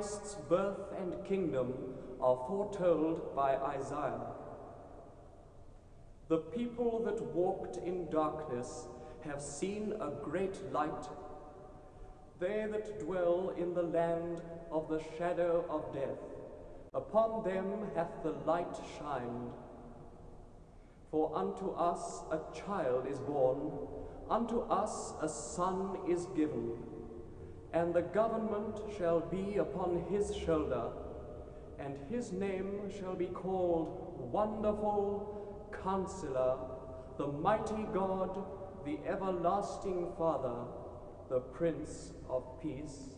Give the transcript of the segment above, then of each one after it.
Christ's birth and kingdom are foretold by Isaiah. The people that walked in darkness have seen a great light. They that dwell in the land of the shadow of death, upon them hath the light shined. For unto us a child is born, unto us a son is given, and the government shall be upon his shoulder, and his name shall be called Wonderful Counselor, the Mighty God, the Everlasting Father, the Prince of Peace.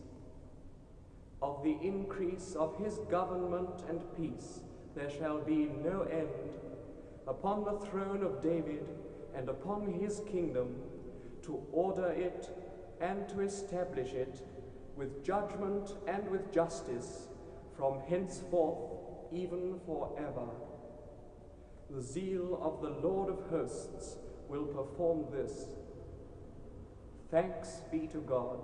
Of the increase of his government and peace there shall be no end, upon the throne of David and upon his kingdom, to order it and to establish it with judgment and with justice from henceforth even forever. The zeal of the Lord of hosts will perform this. Thanks be to God.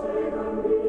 Taken me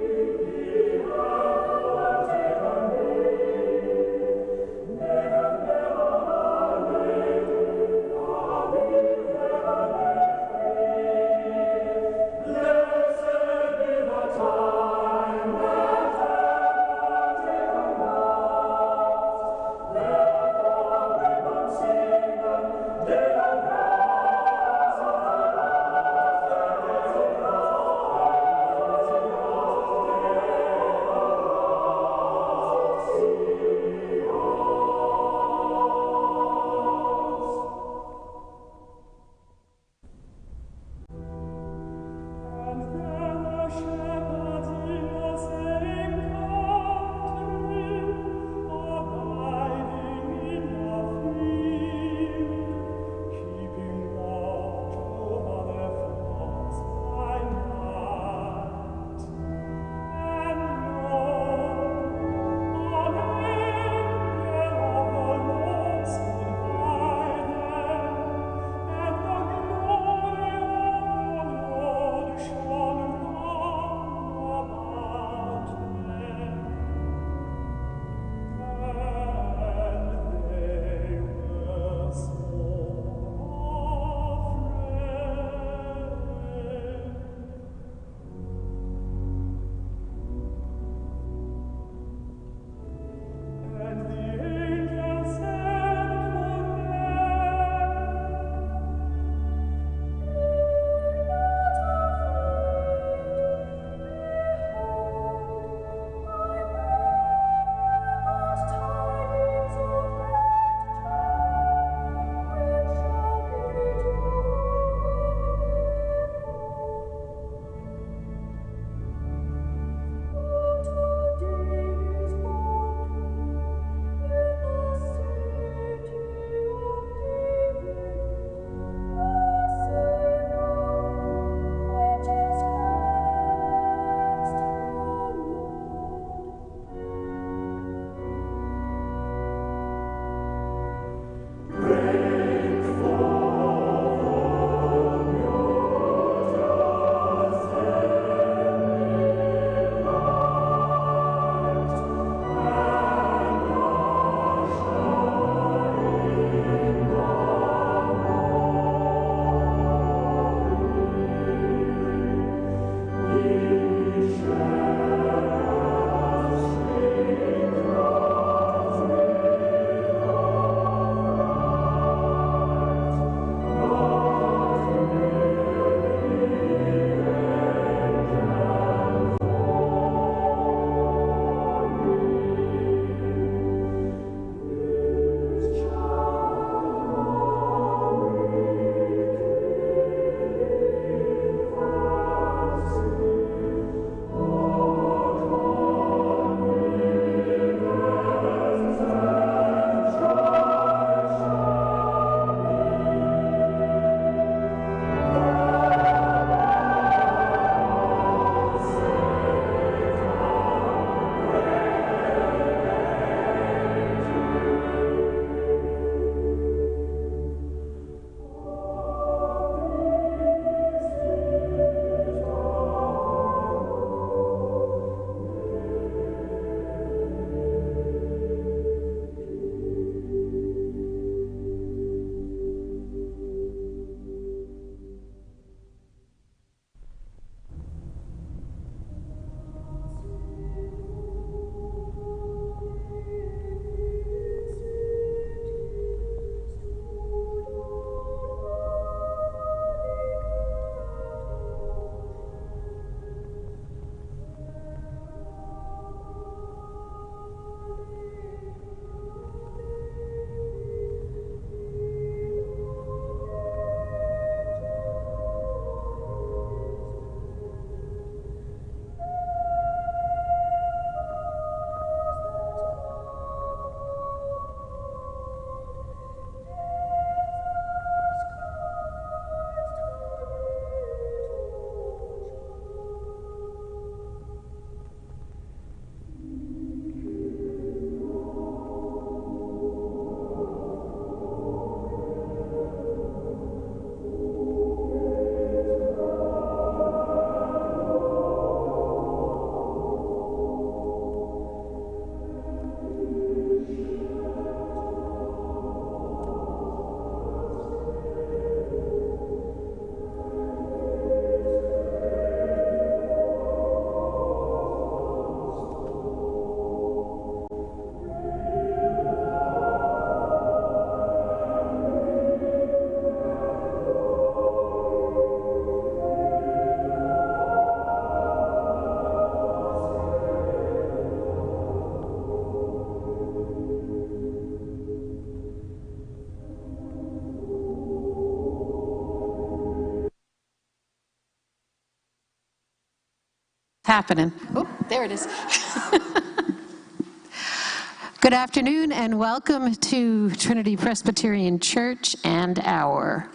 happening. Oh, there it is. Good afternoon and welcome to Trinity Presbyterian Church and our,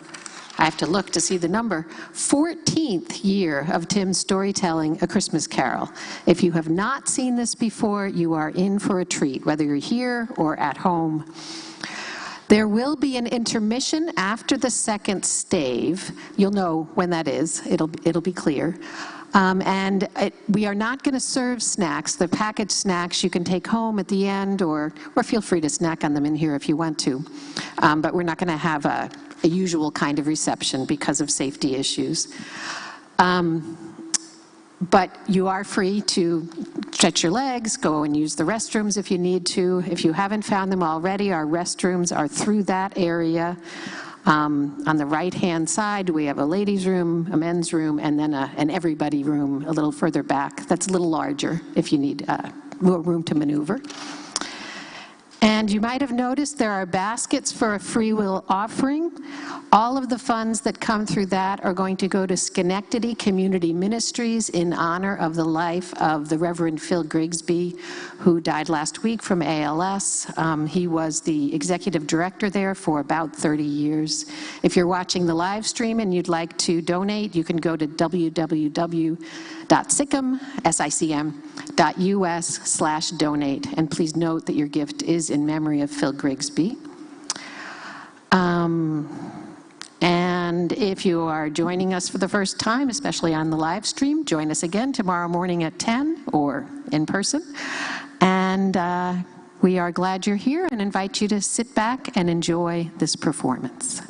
I have to look to see the number, 14th year of Tim's storytelling, A Christmas Carol. If you have not seen this before, you are in for a treat, whether you're here or at home. There will be an intermission after the second stave. You'll know when that is. It'll be clear. We are not going to serve snacks. The packaged snacks you can take home at the end, or feel free to snack on them in here if you want to. But we're not going to have a usual kind of reception because of safety issues. But you are free to stretch your legs, go and use the restrooms if you need to. If you haven't found them already, our restrooms are through that area. On the right-hand side, we have a ladies' room, a men's room, and then an everybody room a little further back. That's a little larger if you need more room to maneuver. And you might have noticed there are baskets for a free will offering. All of the funds that come through that are going to go to Schenectady Community Ministries in honor of the life of the Reverend Phil Grigsby, who died last week from ALS. He was the executive director there for about 30 years. If you're watching the live stream and you'd like to donate, you can go to www.sicm.us/donate. And please note that your gift is in memory of Phil Grigsby. And if you are joining us for the first time, especially on the live stream, join us again tomorrow morning at 10 or in person. And we are glad you're here and invite you to sit back and enjoy this performance.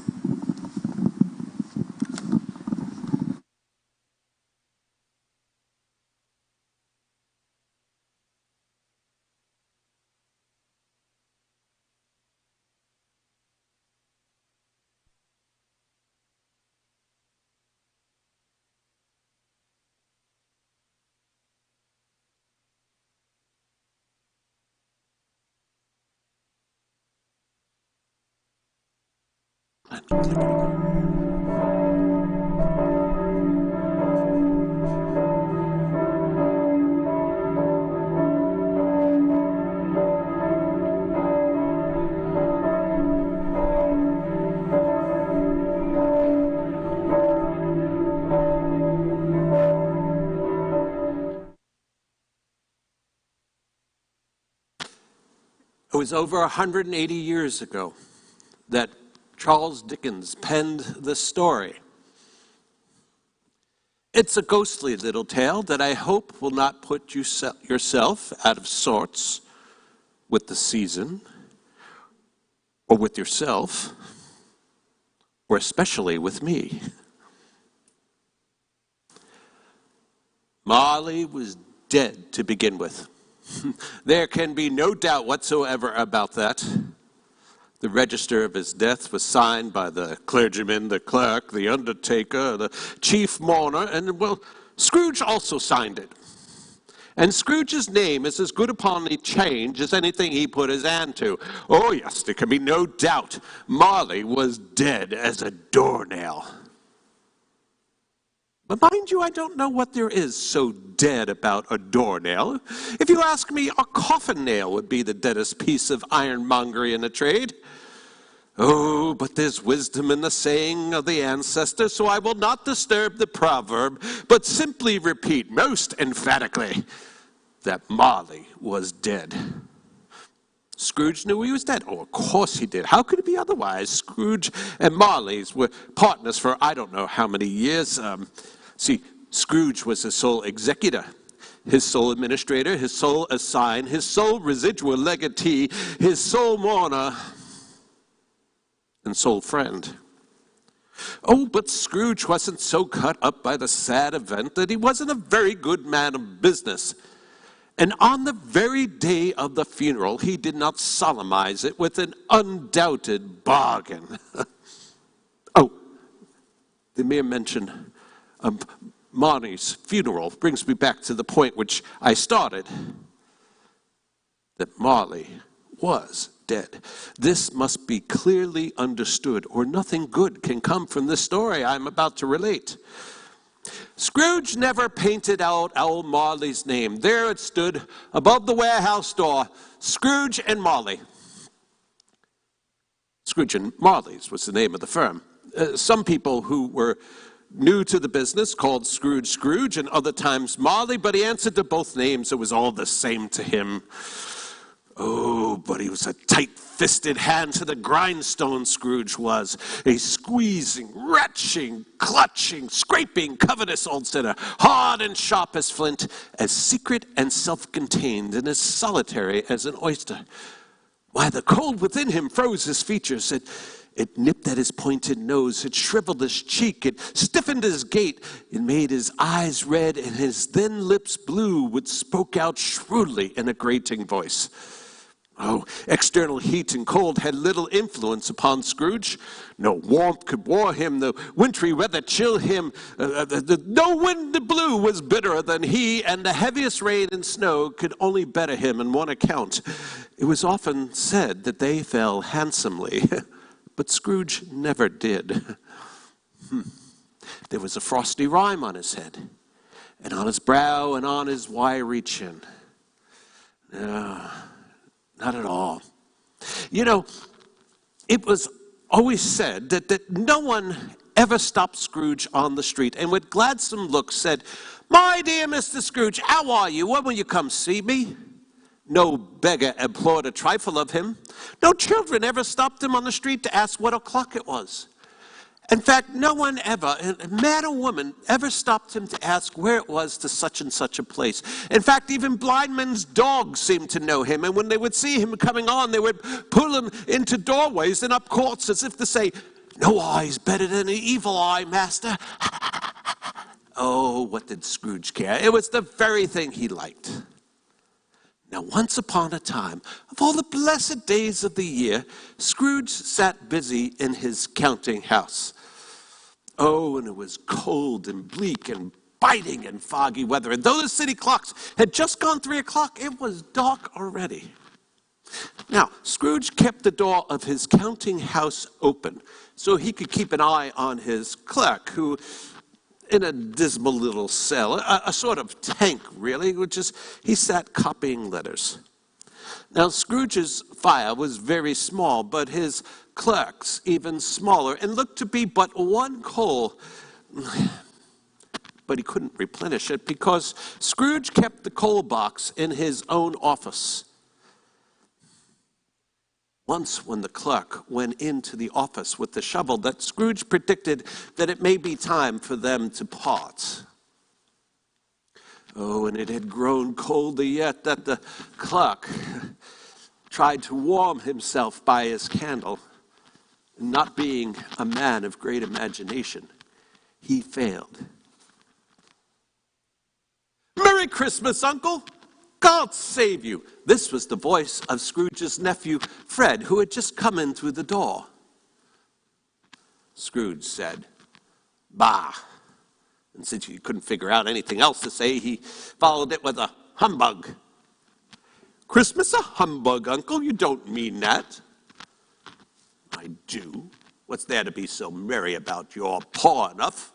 It was over 180 years ago that Charles Dickens penned this story. It's a ghostly little tale that I hope will not put yourself out of sorts with the season, or with yourself, or especially with me. Marley was dead to begin with. There can be no doubt whatsoever about that. The register of his death was signed by the clergyman, the clerk, the undertaker, the chief mourner, and, well, Scrooge also signed it. And Scrooge's name is as good upon the change as anything he put his hand to. Oh, yes, there can be no doubt. Marley was dead as a doornail. But mind you, I don't know what there is so dead about a doornail. If you ask me, a coffin nail would be the deadest piece of ironmongery in the trade. Oh, but there's wisdom in the saying of the ancestors, so I will not disturb the proverb, but simply repeat most emphatically that Marley was dead. Scrooge knew he was dead. Oh, of course he did. How could it be otherwise? Scrooge and Marley's were partners for I don't know how many years. See, Scrooge was his sole executor, his sole administrator, his sole assign, his sole residual legatee, his sole mourner, and sole friend. Oh, but Scrooge wasn't so cut up by the sad event that he wasn't a very good man of business. And on the very day of the funeral, he did not solemnize it with an undoubted bargain. Oh, the mere mention of Marley's funeral brings me back to the point which I started, that Marley was dead. This must be clearly understood, or nothing good can come from this story I'm about to relate. Scrooge never painted out Old Marley's name. There it stood above the warehouse door, Scrooge and Marley. Scrooge and Marley's was the name of the firm. Some people who were new to the business called Scrooge Scrooge and other times Marley, but he answered to both names. It was all the same to him. Oh, but he was a tight-fisted hand to the grindstone, Scrooge was. A squeezing, retching, clutching, scraping, covetous old sinner, hard and sharp as flint, as secret and self-contained, and as solitary as an oyster. Why, the cold within him froze his features. It nipped at his pointed nose. It shriveled his cheek. It stiffened his gait. It made his eyes red and his thin lips blue, which spoke out shrewdly in a grating voice. Oh, external heat and cold had little influence upon Scrooge. No warmth could warm him, the wintry weather chill him. No wind that blew was bitterer than he, and the heaviest rain and snow could only better him on one account. It was often said that they fell handsomely, but Scrooge never did. There was a frosty rime on his head, and on his brow, and on his wiry chin. Not at all. You know, it was always said that no one ever stopped Scrooge on the street and with gladsome looks said, "My dear Mr. Scrooge, how are you? When will you come see me?" No beggar implored a trifle of him. No children ever stopped him on the street to ask what o'clock it was. In fact, no one ever, man or woman, ever stopped him to ask where it was to such and such a place. In fact, even blind men's dogs seemed to know him, and when they would see him coming on, they would pull him into doorways and up courts as if to say, "No eye's better than an evil eye, master." Oh, what did Scrooge care? It was the very thing he liked. Now, once upon a time, of all the blessed days of the year, Scrooge sat busy in his counting house. Oh, and it was cold and bleak and biting and foggy weather. And though the city clocks had just gone 3 o'clock, it was dark already. Now, Scrooge kept the door of his counting house open so he could keep an eye on his clerk, who, in a dismal little cell, a sort of tank, really, he sat copying letters. Now, Scrooge's fire was very small, but his clerk's even smaller, and looked to be but one coal. But he couldn't replenish it because Scrooge kept the coal box in his own office. Once when the clerk went into the office with the shovel, that Scrooge predicted that it may be time for them to part. Oh, and it had grown colder yet that the clerk tried to warm himself by his candle. Not being a man of great imagination, he failed. "Merry Christmas, Uncle! God save you!" This was the voice of Scrooge's nephew, Fred, who had just come in through the door. Scrooge said, "Bah!" And since he couldn't figure out anything else to say, he followed it with a humbug. "Christmas a humbug, Uncle? You don't mean that." "I do. What's there to be so merry about? You're poor enough."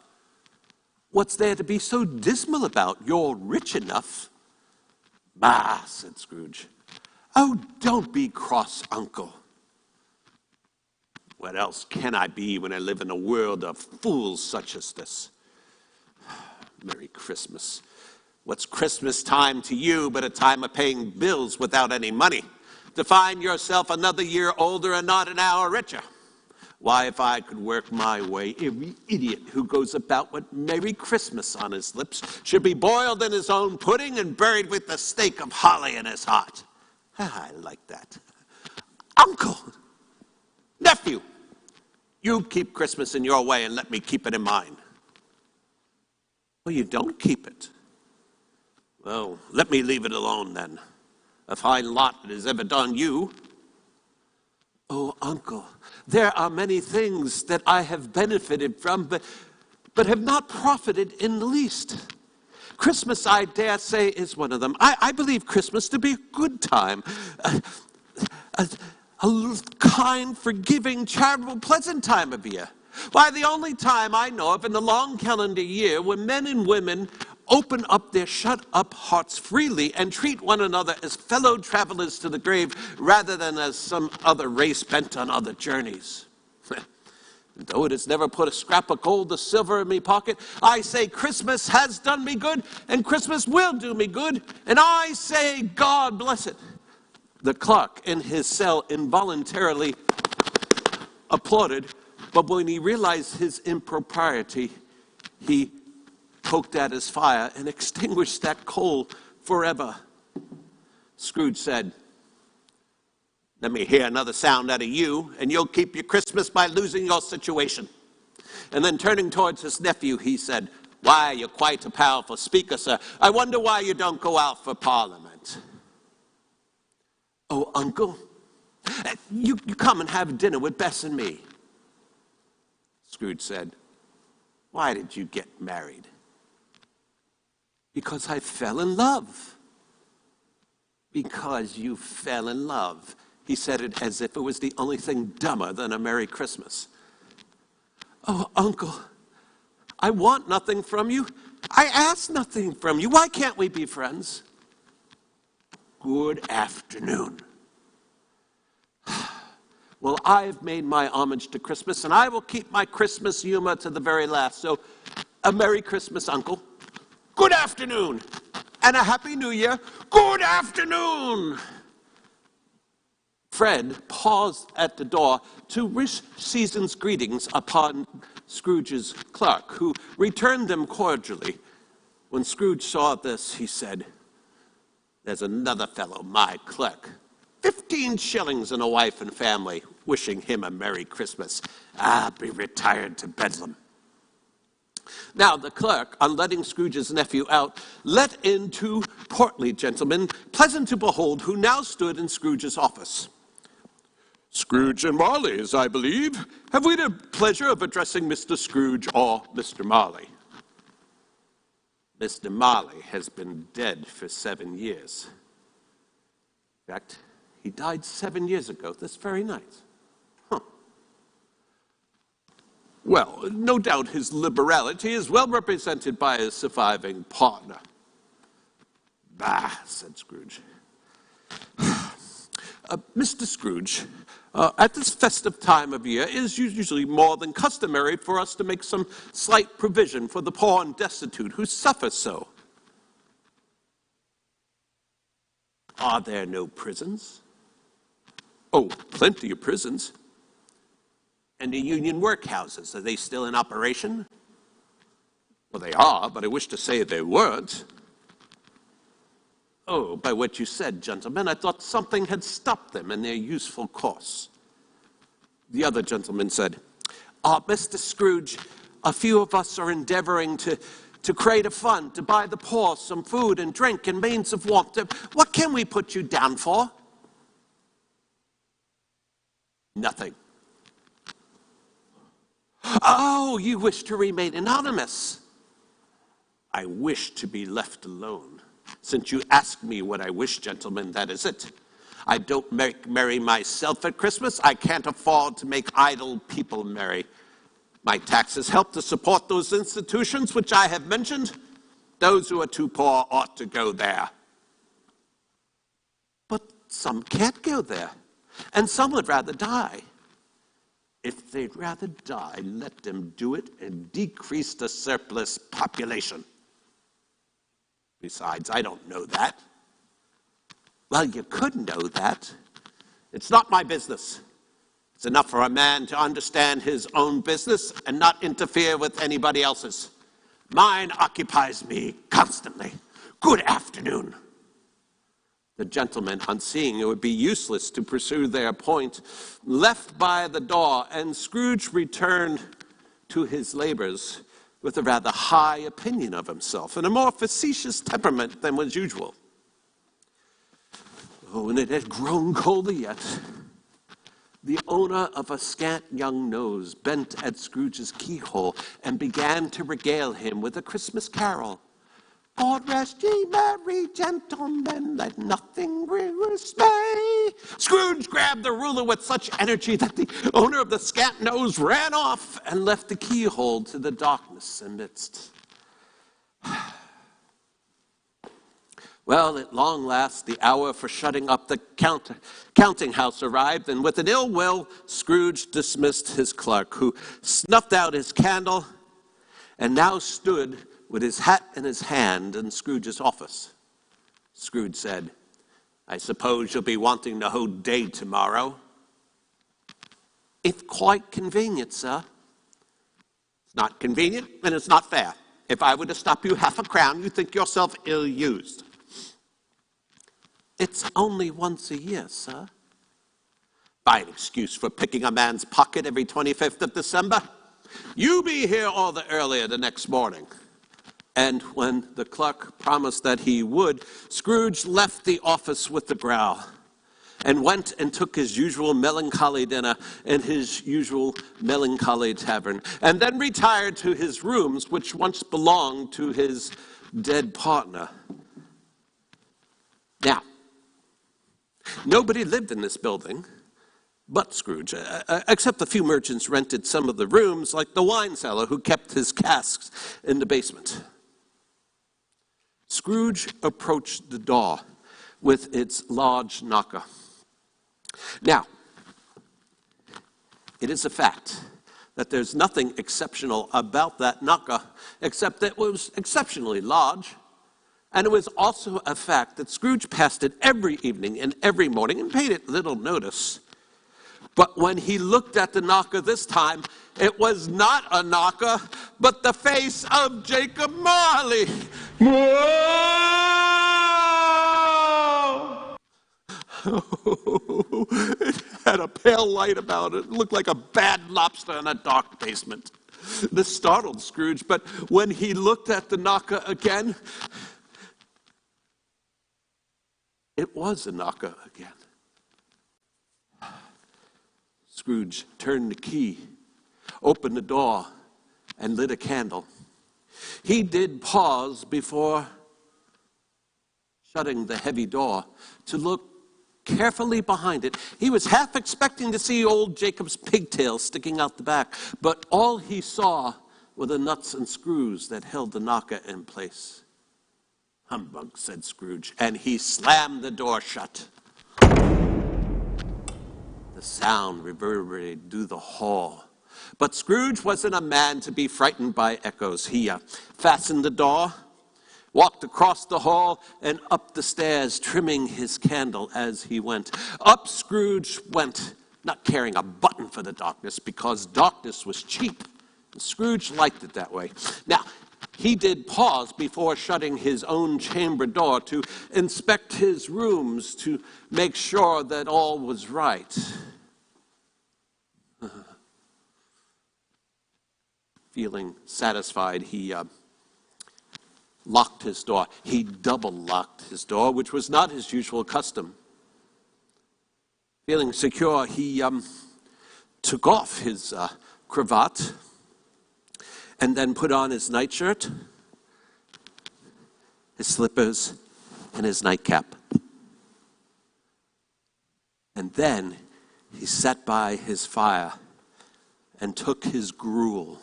"What's there to be so dismal about? You're rich enough." "Bah," said Scrooge. "Oh, don't be cross, Uncle." "What else can I be when I live in a world of fools such as this?" "Merry Christmas. What's Christmas time to you but a time of paying bills without any money? To find yourself another year older and not an hour richer? Why, if I could work my way, every idiot who goes about with Merry Christmas on his lips should be boiled in his own pudding and buried with the stake of holly in his heart." I like that. "Uncle! Nephew! You keep Christmas in your way and let me keep it in mine." "Well, you don't keep it." "Well, let me leave it alone then. A fine lot it has ever done you." "Oh, Uncle, there are many things that I have benefited from, but have not profited in the least. Christmas, I dare say, is one of them. I believe Christmas to be a good time, a kind, forgiving, charitable, pleasant time of year. Why, the only time I know of in the long calendar year when men and women open up their shut-up hearts freely and treat one another as fellow travelers to the grave rather than as some other race bent on other journeys. Though it has never put a scrap of gold or silver in me pocket, I say Christmas has done me good, and Christmas will do me good, and I say God bless it. The clerk in his cell involuntarily applauded, but when he realized his impropriety, he poked at his fire and extinguished that coal forever. Scrooge said, "Let me hear another sound out of you, and you'll keep your Christmas by losing your situation." And then turning towards his nephew, he said, "Why, you're quite a powerful speaker, sir. I wonder why you don't go out for Parliament." "Oh, Uncle, you come and have dinner with Bess and me." Scrooge said, "Why did you get married?" "Because I fell in love." "Because you fell in love." He said it as if it was the only thing dumber than a Merry Christmas. "Oh, Uncle, I want nothing from you. I ask nothing from you. Why can't we be friends?" "Good afternoon." "Well, I've made my homage to Christmas, and I will keep my Christmas humor to the very last. So, a Merry Christmas, Uncle." "Good afternoon." "And a Happy New Year." "Good afternoon." Fred paused at the door to wish season's greetings upon Scrooge's clerk, who returned them cordially. When Scrooge saw this, he said, "There's another fellow, my clerk. 15 shillings and a wife and family, wishing him a Merry Christmas. I'll be retired to Bedlam." Now the clerk, on letting Scrooge's nephew out, let in 2 portly gentlemen, pleasant to behold, who now stood in Scrooge's office. "Scrooge and Marley's, I believe. Have we the pleasure of addressing Mr. Scrooge or Mr. Marley?" "Mr. Marley has been dead for 7 years. In fact, he died 7 years ago, this very night." "Huh. Well, no doubt his liberality is well represented by his surviving partner." "Bah," said Scrooge. "Mr. Scrooge, at this festive time of year, it is usually more than customary for us to make some slight provision for the poor and destitute who suffer so." "Are there no prisons?" "Oh, plenty of prisons." "And the union workhouses, are they still in operation?" "Well, they are, but I wish to say they weren't." "Oh, by what you said, gentlemen, I thought something had stopped them in their useful course." The other gentleman said, "Mr. Scrooge, a few of us are endeavoring to create a fund to buy the poor some food and drink and means of warmth. What can we put you down for?" "Nothing." "Oh, you wish to remain anonymous?" "I wish to be left alone. Since you ask me what I wish, gentlemen, that is it. I don't make merry myself at Christmas. I can't afford to make idle people merry. My taxes help to support those institutions which I have mentioned. Those who are too poor ought to go there." "But some can't go there, and some would rather die." "If they'd rather die, let them do it and decrease the surplus population. Besides, I don't know that." "Well, you could know that." "It's not my business. It's enough for a man to understand his own business and not interfere with anybody else's. Mine occupies me constantly. Good afternoon." The gentlemen, on seeing it would be useless to pursue their point, left by the door, and Scrooge returned to his labors with a rather high opinion of himself and a more facetious temperament than was usual. Oh, and it had grown colder yet. The owner of a scant young nose bent at Scrooge's keyhole and began to regale him with a Christmas carol. God rest ye merry gentlemen, let nothing bring dismay. Scrooge grabbed the ruler with such energy that the owner of the scant nose ran off and left the keyhole to the darkness amidst. Well, at long last, the hour for shutting up the counting house arrived, and with an ill will, Scrooge dismissed his clerk, who snuffed out his candle and now stood with his hat in his hand in Scrooge's office. Scrooge said, "I suppose you'll be wanting the whole day tomorrow." "If quite convenient, sir." "It's not convenient, and it's not fair. If I were to stop you half a crown, you think yourself ill-used." "It's only once a year, sir." "Fine excuse for picking a man's pocket every 25th of December. You be here all the earlier the next morning." And when the clerk promised that he would, Scrooge left the office with a growl and went and took his usual melancholy dinner in his usual melancholy tavern, and then retired to his rooms, which once belonged to his dead partner. Now, nobody lived in this building but Scrooge, except a few merchants rented some of the rooms, like the wine seller who kept his casks in the basement. Scrooge approached the door with its large knocker. Now, it is a fact that there's nothing exceptional about that knocker, except that it was exceptionally large. And it was also a fact that Scrooge passed it every evening and every morning and paid it little notice. But when he looked at the knocker this time, it was not a knocker, but the face of Jacob Marley. Whoa! It had a pale light about it. It looked like a bad lobster in a dark basement. This startled Scrooge, but when he looked at the knocker again, it was a knocker again. Scrooge turned the key, opened the door, and lit a candle. He did pause before shutting the heavy door to look carefully behind it. He was half expecting to see old Jacob's pigtails sticking out the back, but all he saw were the nuts and screws that held the knocker in place. "Humbug," said Scrooge, and he slammed the door shut. The sound reverberated through the hall. But Scrooge wasn't a man to be frightened by echoes. He fastened the door, walked across the hall, and up the stairs, trimming his candle as he went. Up Scrooge went, not caring a button for the darkness, because darkness was cheap. And Scrooge liked it that way. Now, he did pause before shutting his own chamber door to inspect his rooms to make sure that all was right. Feeling satisfied, he locked his door. He double-locked his door, which was not his usual custom. Feeling secure, he took off his cravat and then put on his nightshirt, his slippers, and his nightcap. And then he sat by his fire and took his gruel.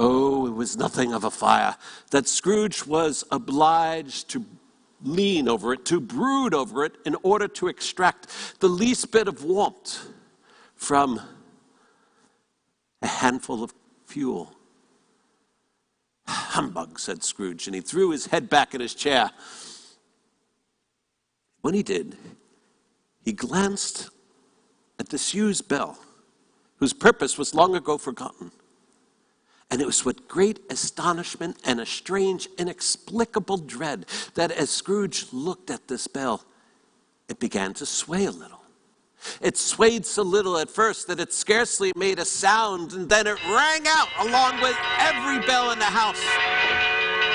Oh, it was nothing of a fire that Scrooge was obliged to lean over it, to brood over it, in order to extract the least bit of warmth from a handful of fuel. "Humbug," said Scrooge, and he threw his head back in his chair. When he did, he glanced at the Sioux's bell, whose purpose was long ago forgotten. And it was with great astonishment and a strange, inexplicable dread that as Scrooge looked at this bell, it began to sway a little. It swayed so little at first that it scarcely made a sound, and then it rang out along with every bell in the house.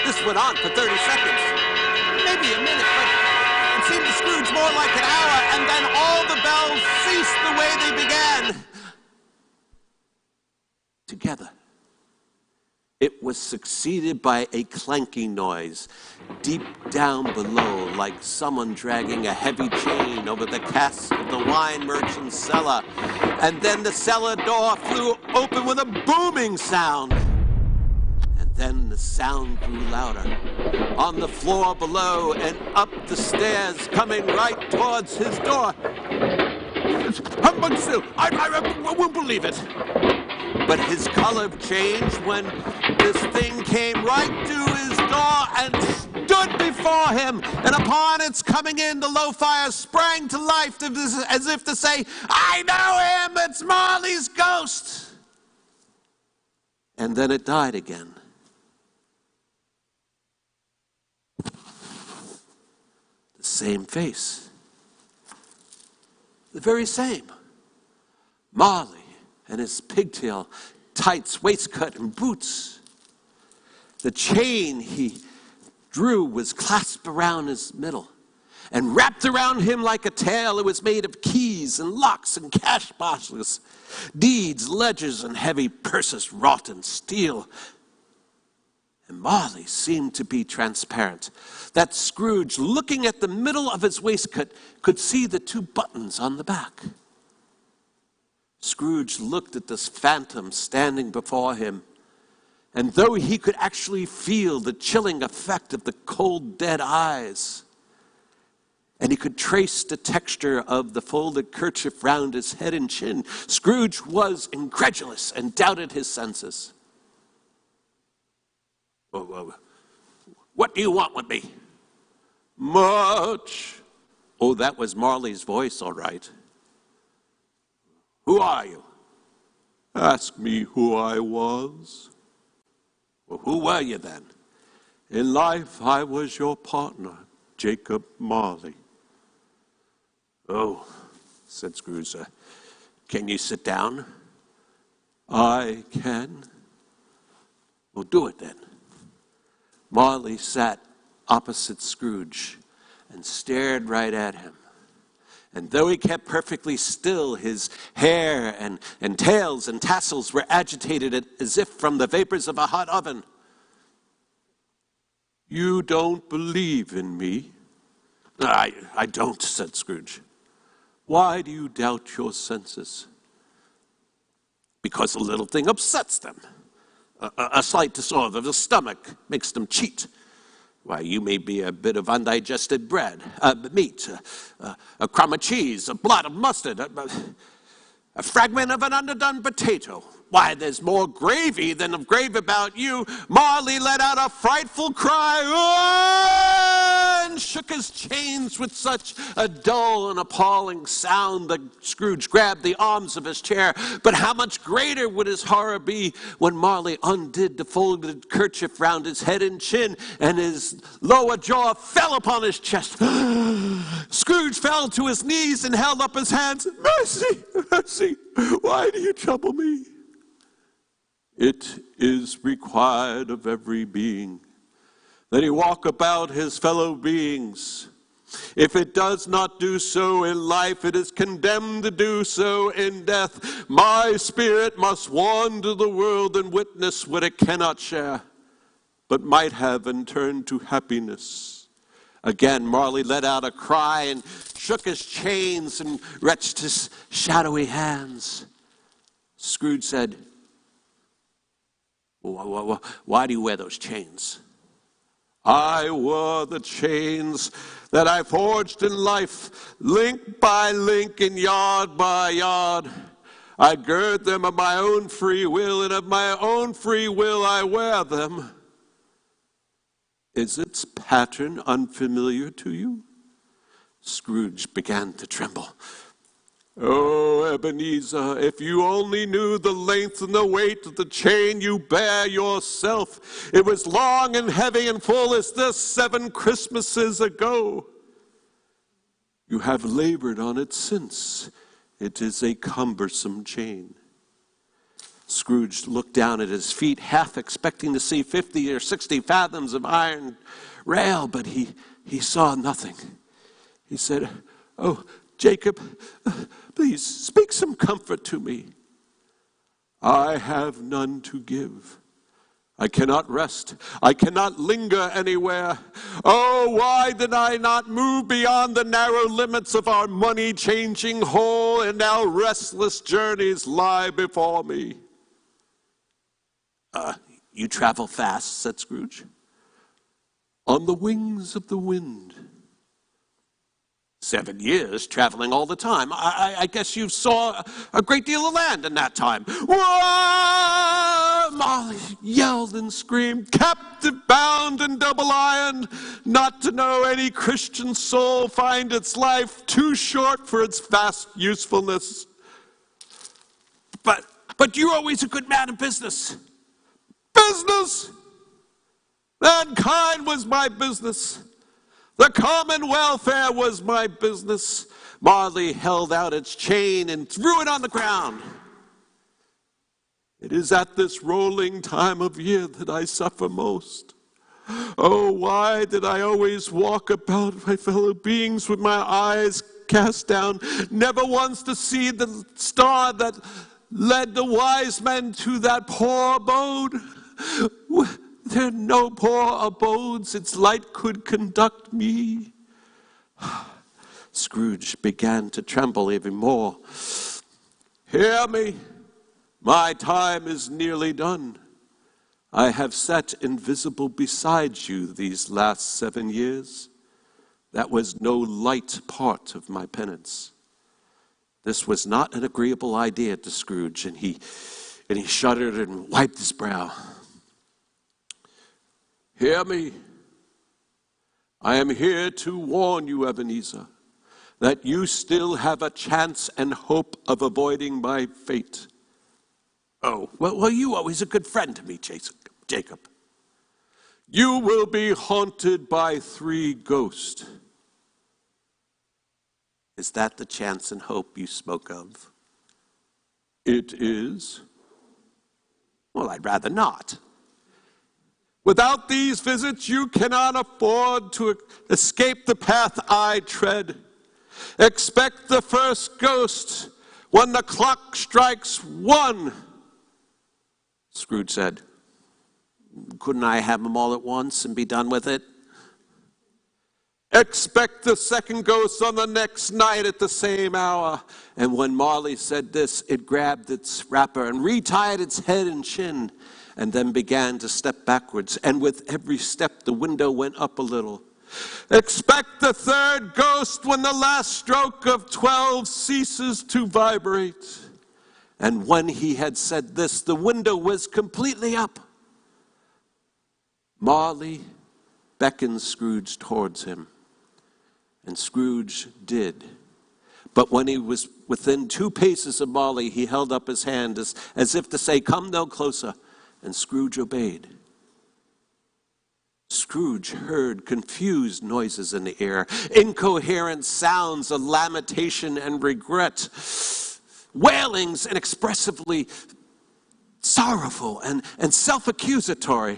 This went on for 30 seconds, maybe a minute, but it seemed to Scrooge more like an hour, and then all the bells ceased the way they began. Together. it was succeeded by a clanking noise deep down below, like someone dragging a heavy chain over the cask of the wine merchant's cellar. And then the cellar door flew open with a booming sound. And then the sound grew louder. On the floor below and up the stairs, coming right towards his door. Humbug still! I won't believe it. But his color changed when this thing came right to his door and stood before him. And upon its coming in, the low fire sprang to life as if to say, I know him, it's Marley's ghost. And then it died again. The same face. The very same. Marley and his pigtail, tights, waistcoat, and boots. The chain he drew was clasped around his middle and wrapped around him like a tail. It was made of keys and locks and cash boxes, deeds, ledgers, and heavy purses wrought in steel. And Marley seemed to be transparent, that Scrooge, looking at the middle of his waistcoat, could see the 2 buttons on the back. Scrooge looked at this phantom standing before him, and though he could actually feel the chilling effect of the cold, dead eyes, and he could trace the texture of the folded kerchief round his head and chin, Scrooge was incredulous and doubted his senses. What do you want with me? Much. Oh, that was Marley's voice, all right. Who are you? Ask me who I was. Well, who were you then? In life, I was your partner, Jacob Marley. Oh, said Scrooge, can you sit down? I can. Well, do it then. Marley sat opposite Scrooge and stared right at him. And though he kept perfectly still, his hair and tails and tassels were agitated as if from the vapors of a hot oven. You don't believe in me? I don't, said Scrooge. Why do you doubt your senses? Because a little thing upsets them. A slight disorder of the stomach makes them cheat. Why, you may be a bit of undigested bread, meat, a crumb of cheese, a blot of mustard, a fragment of an underdone potato. Why, there's more gravy than of grave about you. Marley let out a frightful cry and shook his chains with such a dull and appalling sound that Scrooge grabbed the arms of his chair. But how much greater would his horror be when Marley undid the folded kerchief round his head and chin, and his lower jaw fell upon his chest. Scrooge fell to his knees and held up his hands. Mercy, mercy, why do you trouble me? It is required of every being that he walk about his fellow beings. If it does not do so in life, it is condemned to do so in death. My spirit must wander the world and witness what it cannot share, but might have and turn to happiness. Again, Marley let out a cry and shook his chains and wrenched his shadowy hands. Scrooge said, why do you wear those chains? I wore the chains that I forged in life, link by link and yard by yard. I gird them of my own free will, and of my own free will I wear them. Is its pattern unfamiliar to you? Scrooge began to tremble. Oh, Ebenezer, if you only knew the length and the weight of the chain you bear yourself. It was long and heavy and full as this 7 Christmases ago. You have labored on it since. It is a cumbersome chain. Scrooge looked down at his feet, half expecting to see 50 or 60 fathoms of iron rail, but he saw nothing. He said, oh, Jacob, please speak some comfort to me. I have none to give. I cannot rest. I cannot linger anywhere. Oh, why did I not move beyond the narrow limits of our money-changing hole, and now restless journeys lie before me? You travel fast, said Scrooge. On the wings of the wind. 7 years traveling all the time. I guess you saw a great deal of land in that time. Whoa! Molly yelled and screamed, captive bound and double ironed, not to know any Christian soul find its life too short for its vast usefulness. But you're always a good man of business. Business! Mankind was my business. The common welfare was my business. Marley held out its chain and threw it on the ground. It is at this rolling time of year that I suffer most. Oh, why did I always walk about my fellow beings with my eyes cast down, never once to see the star that led the wise men to that poor abode? There are no poor abodes its light could conduct me. Scrooge began to tremble even more. Hear me, my time is nearly done. I have sat invisible beside you these last 7 years. That was no light part of my penance. This was not an agreeable idea to Scrooge, and he shuddered and wiped his brow. Hear me. I am here to warn you, Ebenezer, that you still have a chance and hope of avoiding my fate. Oh, well, you always a good friend to me, Jacob. You will be haunted by 3 ghosts. Is that the chance and hope you spoke of? It is. Well, I'd rather not. Without these visits, you cannot afford to escape the path I tread. Expect the first ghost when the clock strikes 1. Scrooge said, couldn't I have them all at once and be done with it? Expect the second ghost on the next night at the same hour. And when Marley said this, it grabbed its wrapper and retied its head and chin, and then began to step backwards. And with every step, the window went up a little. Expect the third ghost when the last stroke of 12 ceases to vibrate. And when he had said this, the window was completely up. Marley beckoned Scrooge towards him, and Scrooge did. But when he was within 2 paces of Marley, he held up his hand as if to say, come no closer. And Scrooge obeyed. Scrooge heard confused noises in the air, incoherent sounds of lamentation and regret, wailings inexpressively sorrowful and self-accusatory.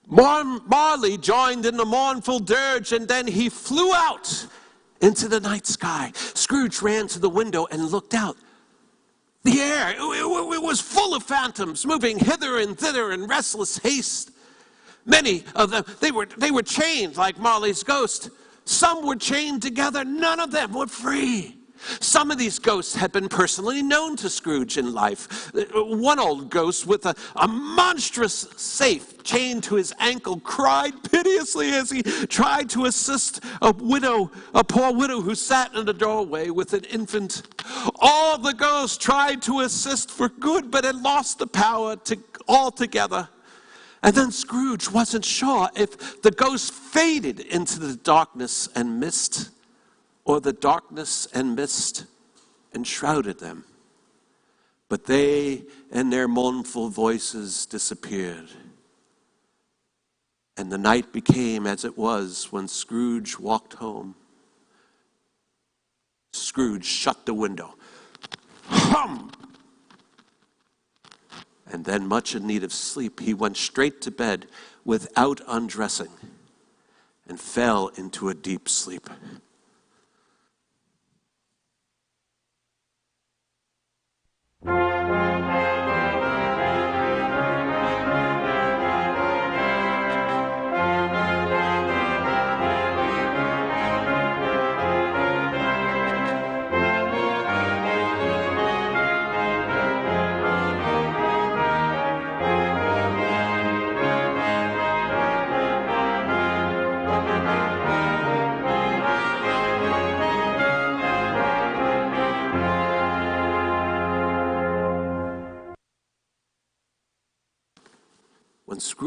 Marley joined in the mournful dirge, and then he flew out into the night sky. Scrooge ran to the window and looked out. The air, it was full of phantoms, moving hither and thither in restless haste. Many of them, they were chained like Marley's ghost. Some were chained together. None of them were free. Some of these ghosts had been personally known to Scrooge in life. One old ghost with a monstrous safe chained to his ankle cried piteously as he tried to assist a poor widow who sat in the doorway with an infant. All the ghosts tried to assist for good, but had lost the power altogether. And then Scrooge wasn't sure if the ghost faded into the darkness and mist, or the darkness and mist enshrouded them. But they and their mournful voices disappeared. And the night became as it was when Scrooge walked home. Scrooge shut the window. Hum! And then, much in need of sleep, he went straight to bed without undressing and fell into a deep sleep.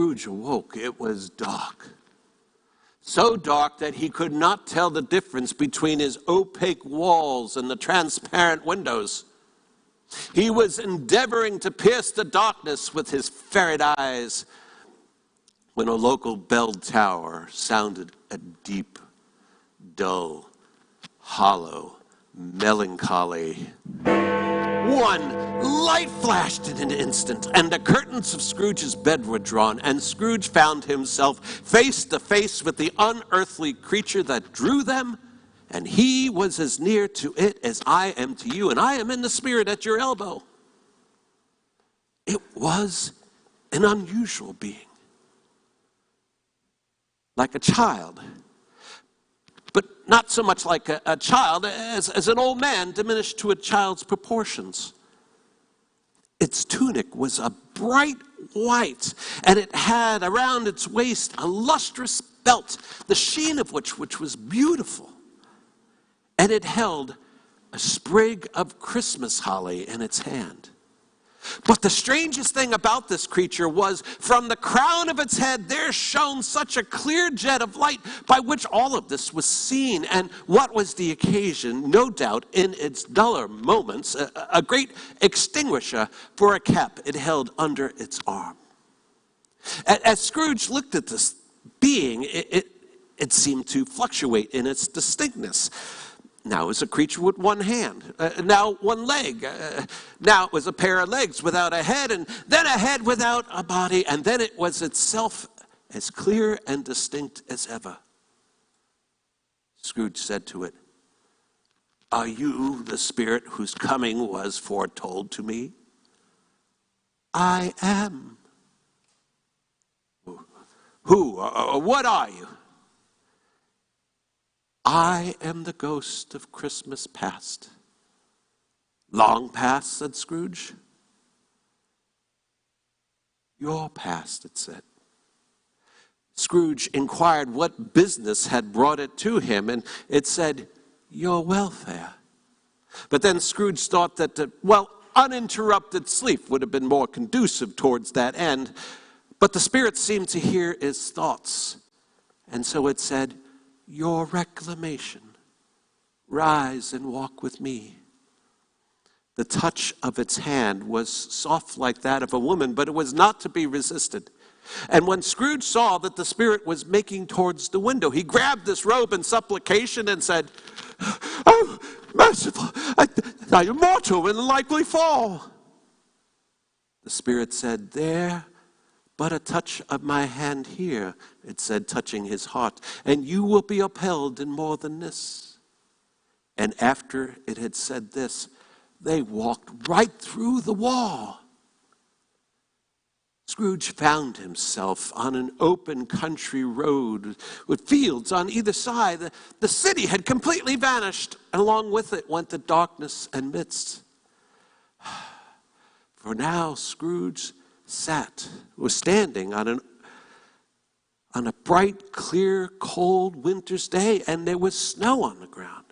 Scrooge awoke, it was dark. So dark that he could not tell the difference between his opaque walls and the transparent windows. He was endeavoring to pierce the darkness with his ferret eyes when a local bell tower sounded a deep, dull, hollow, melancholy. One light flashed in an instant, and the curtains of Scrooge's bed were drawn, and Scrooge found himself face to face with the unearthly creature that drew them, and he was as near to it as I am to you, and I am in the spirit at your elbow. It was an unusual being, like a child, but not so much like a child as an old man diminished to a child's proportions. Its tunic was a bright white, and it had around its waist a lustrous belt, the sheen of which was beautiful. And it held a sprig of Christmas holly in its hand. But the strangest thing about this creature was, from the crown of its head there shone such a clear jet of light by which all of this was seen. And what was the occasion? No doubt, in its duller moments, a great extinguisher for a cap it held under its arm. As Scrooge looked at this being, it seemed to fluctuate in its distinctness. Now it was a creature with one hand, now one leg. Now it was a pair of legs without a head, and then a head without a body, and then it was itself as clear and distinct as ever. Scrooge said to it, "Are you the spirit whose coming was foretold to me?" "I am." "Who or what are you?" "I am the ghost of Christmas past." "Long past," said Scrooge. "Your past," it said. Scrooge inquired what business had brought it to him, and it said, "Your welfare." But then Scrooge thought that, uninterrupted sleep would have been more conducive towards that end. But the spirit seemed to hear his thoughts, and so it said, "Your reclamation. Rise and walk with me." The touch of its hand was soft like that of a woman, but it was not to be resisted. And when Scrooge saw that the spirit was making towards the window, he grabbed this robe in supplication and said, "Oh, merciful, I am mortal and likely fall." The spirit said, "There, but a touch of my hand here," it said, touching his heart, "and you will be upheld in more than this." And after it had said this, they walked right through the wall. Scrooge found himself on an open country road with fields on either side. The city had completely vanished, and along with it went the darkness and mist. For now Scrooge was standing on a bright, clear, cold winter's day, and there was snow on the ground.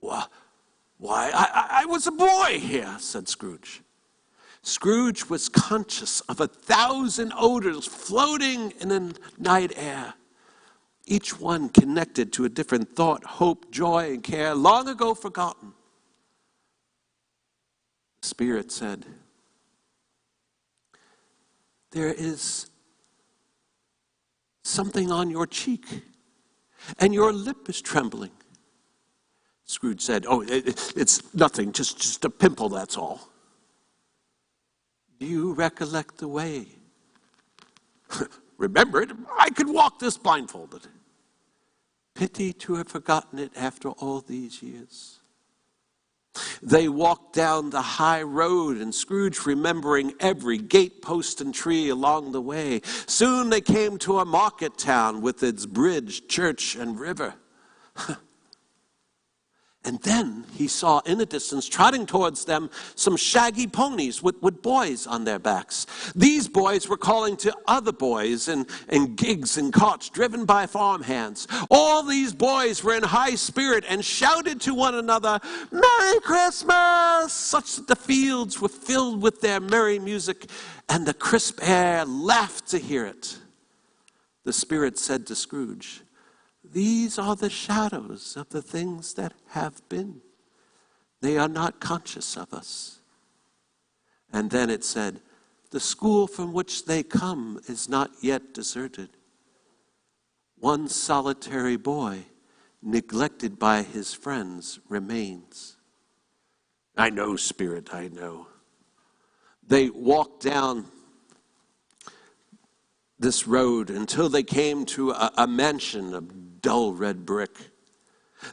"Why, I was a boy here," said Scrooge. Scrooge was conscious of 1,000 odors floating in the night air, each one connected to a different thought, hope, joy, and care, long ago forgotten. The Spirit said, "There is something on your cheek, and your lip is trembling." Scrooge said, "Oh, it's nothing, just a pimple, that's all." "Do you recollect the way?" "Remember it? I could walk this blindfolded." "Pity to have forgotten it after all these years." They walked down the high road, and Scrooge remembering every gate post and tree along the way. Soon they came to a market town with its bridge, church, and river. And then he saw in the distance, trotting towards them, some shaggy ponies with boys on their backs. These boys were calling to other boys in gigs and carts driven by farmhands. All these boys were in high spirit and shouted to one another, "Merry Christmas!" such that the fields were filled with their merry music, and the crisp air laughed to hear it. The Spirit said to Scrooge, "These are the shadows of the things that have been. They are not conscious of us." And then it said, "The school from which they come is not yet deserted. One solitary boy, neglected by his friends, remains." I know, Spirit, I know. They walked down this road until they came to a mansion of dull red brick.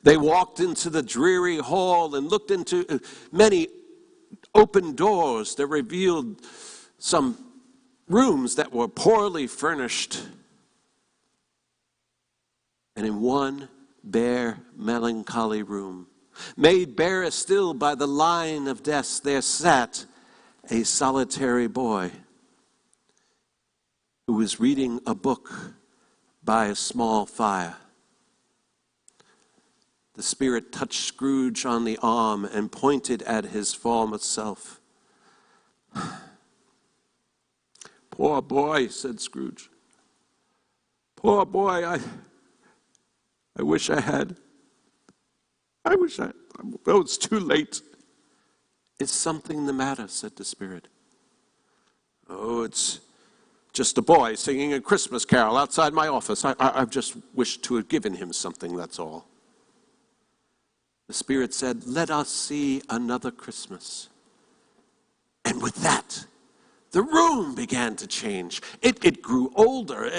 They walked into the dreary hall and looked into many open doors that revealed some rooms that were poorly furnished. And in one bare, melancholy room, made bare still by the line of desks, there sat a solitary boy who was reading a book by a small fire. The Spirit touched Scrooge on the arm and pointed at his former self. "Poor boy," said Scrooge. "Poor boy, I wish I had. Oh, it's too late." "Is something the matter?" said the Spirit. "Oh, it's just a boy singing a Christmas carol outside my office. I've just wished to have given him something, that's all." The Spirit said, "Let us see another Christmas." And with that, the room began to change. It grew older.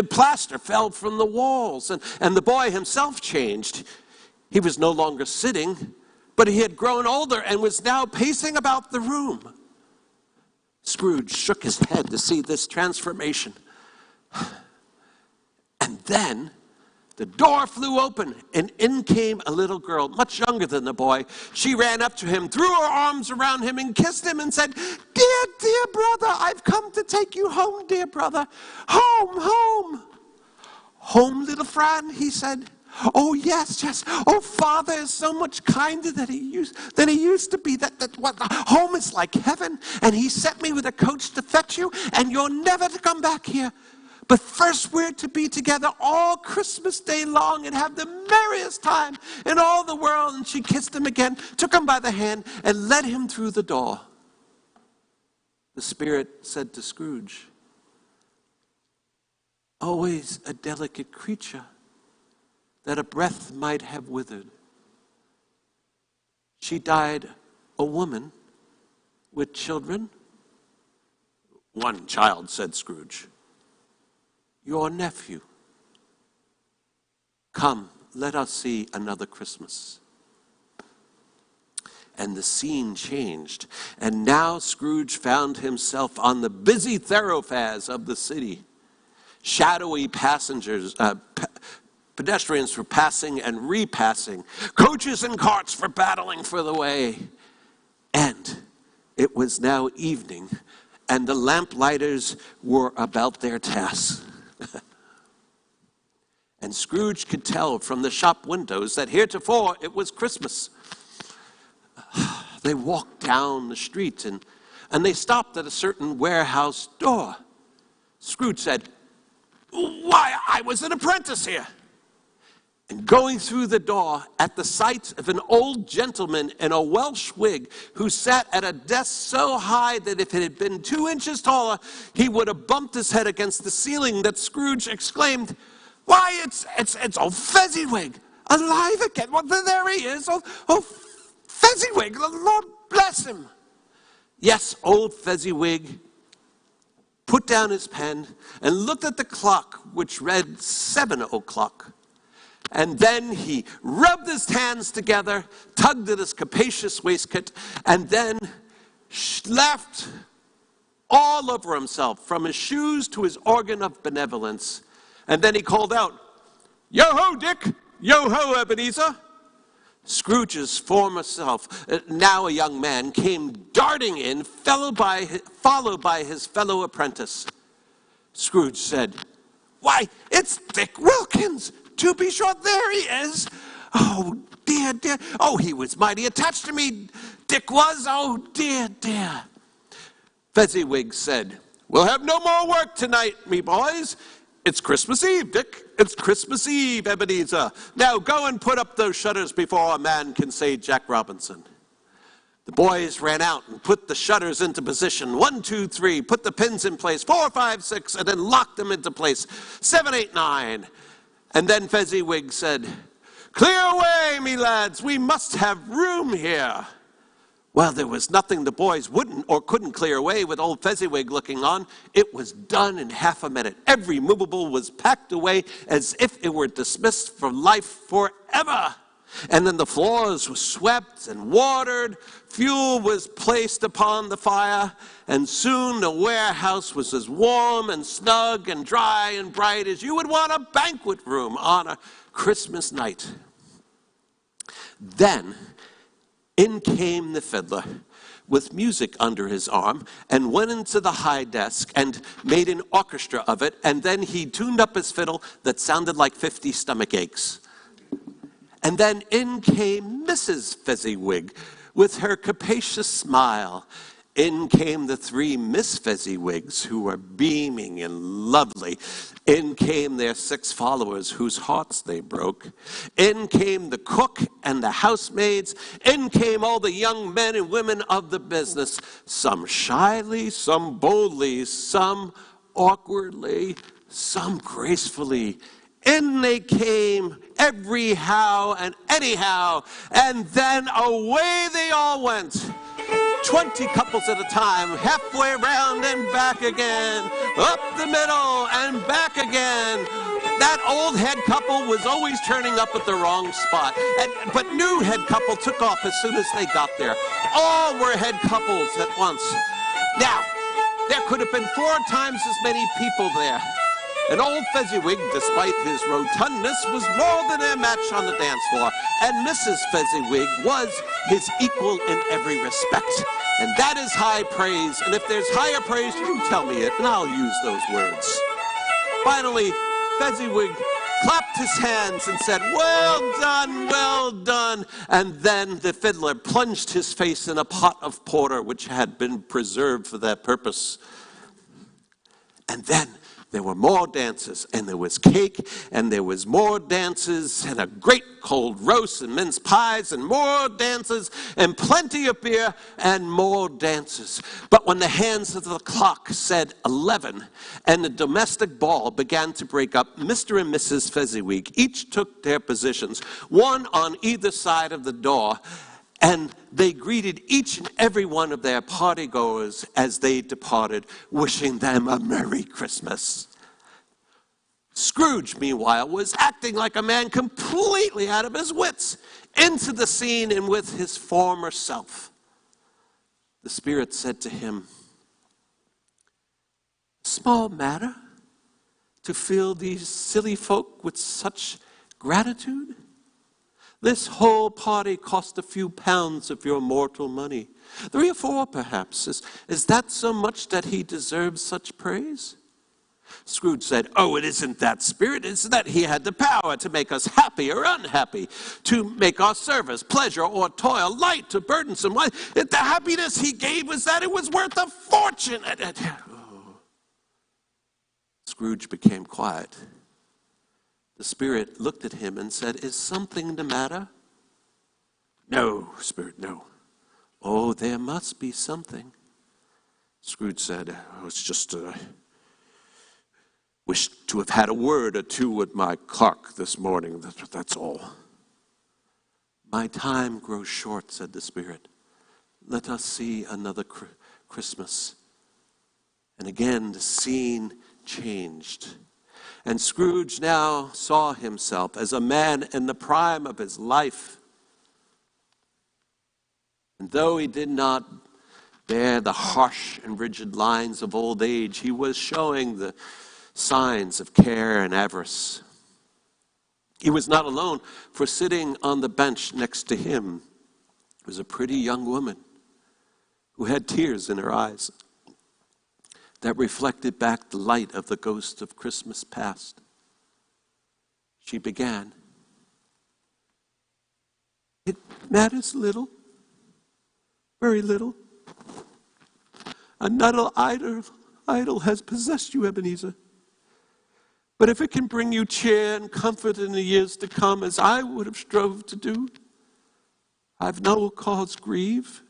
Plaster fell from the walls. And the boy himself changed. He was no longer sitting, but he had grown older and was now pacing about the room. Scrooge shook his head to see this transformation. And then the door flew open, and in came a little girl, much younger than the boy. She ran up to him, threw her arms around him, and kissed him and said, "Dear, dear brother, I've come to take you home, dear brother. Home, home." "Home, little friend," he said. "Oh, yes, yes. Oh, Father is so much kinder than he used to be. What home is like heaven, and he sent me with a coach to fetch you, and you're never to come back here. But first we're to be together all Christmas Day long and have the merriest time in all the world." And she kissed him again, took him by the hand, and led him through the door. The Spirit said to Scrooge, "Always a delicate creature, that a breath might have withered. She died a woman with children?" "One child," said Scrooge. "Your nephew. Come, let us see another Christmas." And the scene changed, and now Scrooge found himself on the busy thoroughfares of the city. Shadowy pedestrians were passing and repassing. Coaches and carts were battling for the way. And it was now evening, and the lamplighters were about their tasks. And Scrooge could tell from the shop windows that heretofore it was Christmas. They walked down the street and they stopped at a certain warehouse door. Scrooge said, "Why, I was an apprentice here." And going through the door, at the sight of an old gentleman in a Welsh wig who sat at a desk so high that if it had been 2 inches taller, he would have bumped his head against the ceiling, that Scrooge exclaimed, "Why, it's old Fezziwig, alive again. Well, there he is, old Fezziwig, the Lord bless him." Yes, old Fezziwig put down his pen and looked at the clock, which read 7 o'clock. And then he rubbed his hands together, tugged at his capacious waistcoat, and then laughed all over himself, from his shoes to his organ of benevolence. And then he called out, "Yo-ho, Dick! Yo-ho, Ebenezer!" Scrooge's former self, now a young man, came darting in, followed by his fellow apprentice. Scrooge said, "Why, it's Dick Wilkins! To be sure, there he is! Oh, dear, dear. Oh, he was mighty attached to me, Dick was. Oh, dear, dear." Fezziwig said, "We'll have no more work tonight, me boys. It's Christmas Eve, Dick. It's Christmas Eve, Ebenezer. Now go and put up those shutters before a man can say Jack Robinson." The boys ran out and put the shutters into position. 1, 2, 3, put the pins in place. 4, 5, 6, and then locked them into place. 7, 8, 9. And then Fezziwig said, "Clear away, me lads. We must have room here." Well, there was nothing the boys wouldn't or couldn't clear away with old Fezziwig looking on. It was done in half a minute. Every movable was packed away as if it were dismissed from life forever. And then the floors were swept and watered. Fuel was placed upon the fire. And soon the warehouse was as warm and snug and dry and bright as you would want a banquet room on a Christmas night. Then in came the fiddler with music under his arm and went into the high desk and made an orchestra of it, and then he tuned up his fiddle that sounded like 50 stomach aches. And then in came Mrs. Fezziwig with her capacious smile. In came the 3 Miss Fezziwigs, who were beaming and lovely. In came their 6 followers, whose hearts they broke. In came the cook and the housemaids. In came all the young men and women of the business, some shyly, some boldly, some awkwardly, some gracefully. In they came, every how and anyhow, and then away they all went. 20 couples at a time, halfway around and back again, up the middle and back again. That old head couple was always turning up at the wrong spot, but new head couple took off as soon as they got there. All were head couples at once. Now, there could have been 4 times as many people there. And old Fezziwig, despite his rotundness, was more than a match on the dance floor. And Mrs. Fezziwig was his equal in every respect. And that is high praise. And if there's higher praise, you tell me it, and I'll use those words. Finally, Fezziwig clapped his hands and said, "Well done, well done." And then the fiddler plunged his face in a pot of porter, which had been preserved for that purpose. And then there were more dances, and there was cake, and there was more dances, and a great cold roast and mince pies, and more dances, and plenty of beer, and more dances. But when the hands of the clock said 11, and the domestic ball began to break up, Mr. and Mrs. Fezziwig each took their positions, one on either side of the door, and they greeted each and every one of their partygoers as they departed, wishing them a Merry Christmas. Scrooge, meanwhile, was acting like a man completely out of his wits, into the scene and with his former self. The Spirit said to him, "Small matter to fill these silly folk with such gratitude? This whole party cost a few pounds of your mortal money. 3 or 4, perhaps. Is that so much that he deserves such praise?" Scrooge said, "Oh, it isn't that, Spirit. It's that he had the power to make us happy or unhappy, to make our service, pleasure, or toil light or burdensome. The happiness he gave was that it was worth a fortune." Scrooge became quiet. The Spirit looked at him and said, "Is something the matter?" "No, Spirit, no." "Oh, there must be something." Scrooge said, "Oh, it's just wished to have had a word or 2 with my clerk this morning. That's all." "My time grows short," said the Spirit. "Let us see another Christmas." And again the scene changed. And Scrooge now saw himself as a man in the prime of his life. And though he did not bear the harsh and rigid lines of old age, he was showing the signs of care and avarice. He was not alone, for sitting on the bench next to him was a pretty young woman who had tears in her eyes that reflected back the light of the ghost of Christmas past. She began, "It matters little, very little. Another idol has possessed you, Ebenezer. But if it can bring you cheer and comfort in the years to come, as I would have strove to do, I've no cause grieve."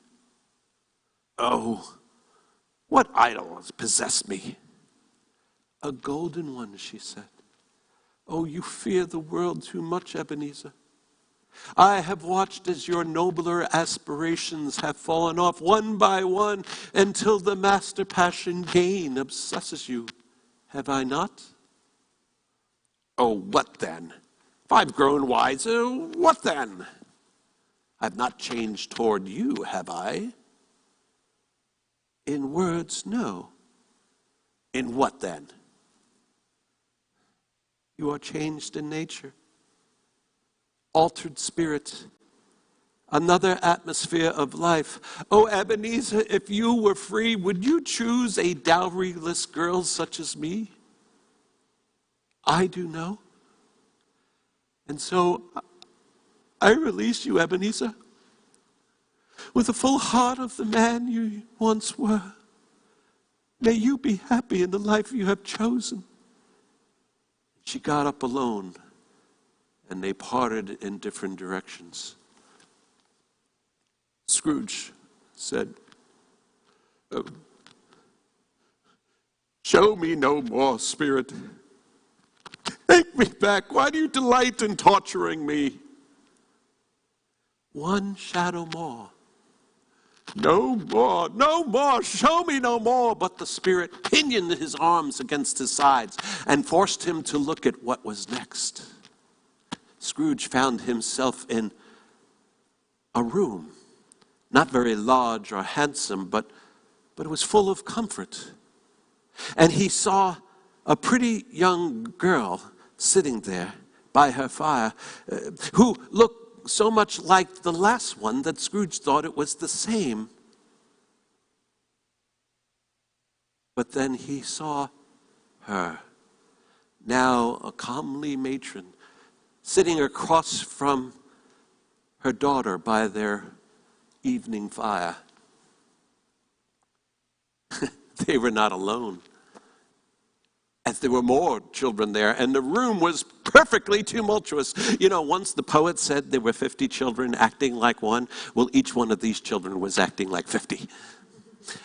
"Oh, what idol has possessed me?" "A golden one," she said. "Oh, you fear the world too much, Ebenezer. I have watched as your nobler aspirations have fallen off one by one until the master passion gain obsesses you. Have I not?" "Oh, what then? If I've grown wiser, what then? I've not changed toward you, have I?" "In words, no." "In what then?" "You are changed in nature. Altered spirit. Another atmosphere of life. Oh, Ebenezer, if you were free, would you choose a dowryless girl such as me? I do know. And so I release you, Ebenezer, with the full heart of the man you once were. May you be happy in the life you have chosen." She got up alone, and they parted in different directions. Scrooge said, "Oh, show me no more, spirit. Take me back. Why do you delight in torturing me?" "One shadow more." "No more, no more, show me no more." But the spirit pinioned his arms against his sides and forced him to look at what was next. Scrooge found himself in a room, not very large or handsome, but it was full of comfort. And he saw a pretty young girl sitting there by her fire, who looked so much like the last one that Scrooge thought it was the same. But then he saw her, now a comely matron, sitting across from her daughter by their evening fire. They were not alone, as there were more children there, and the room was perfectly tumultuous. You know, once the poet said there were 50 children acting like one. Well, each one of these children was acting like 50.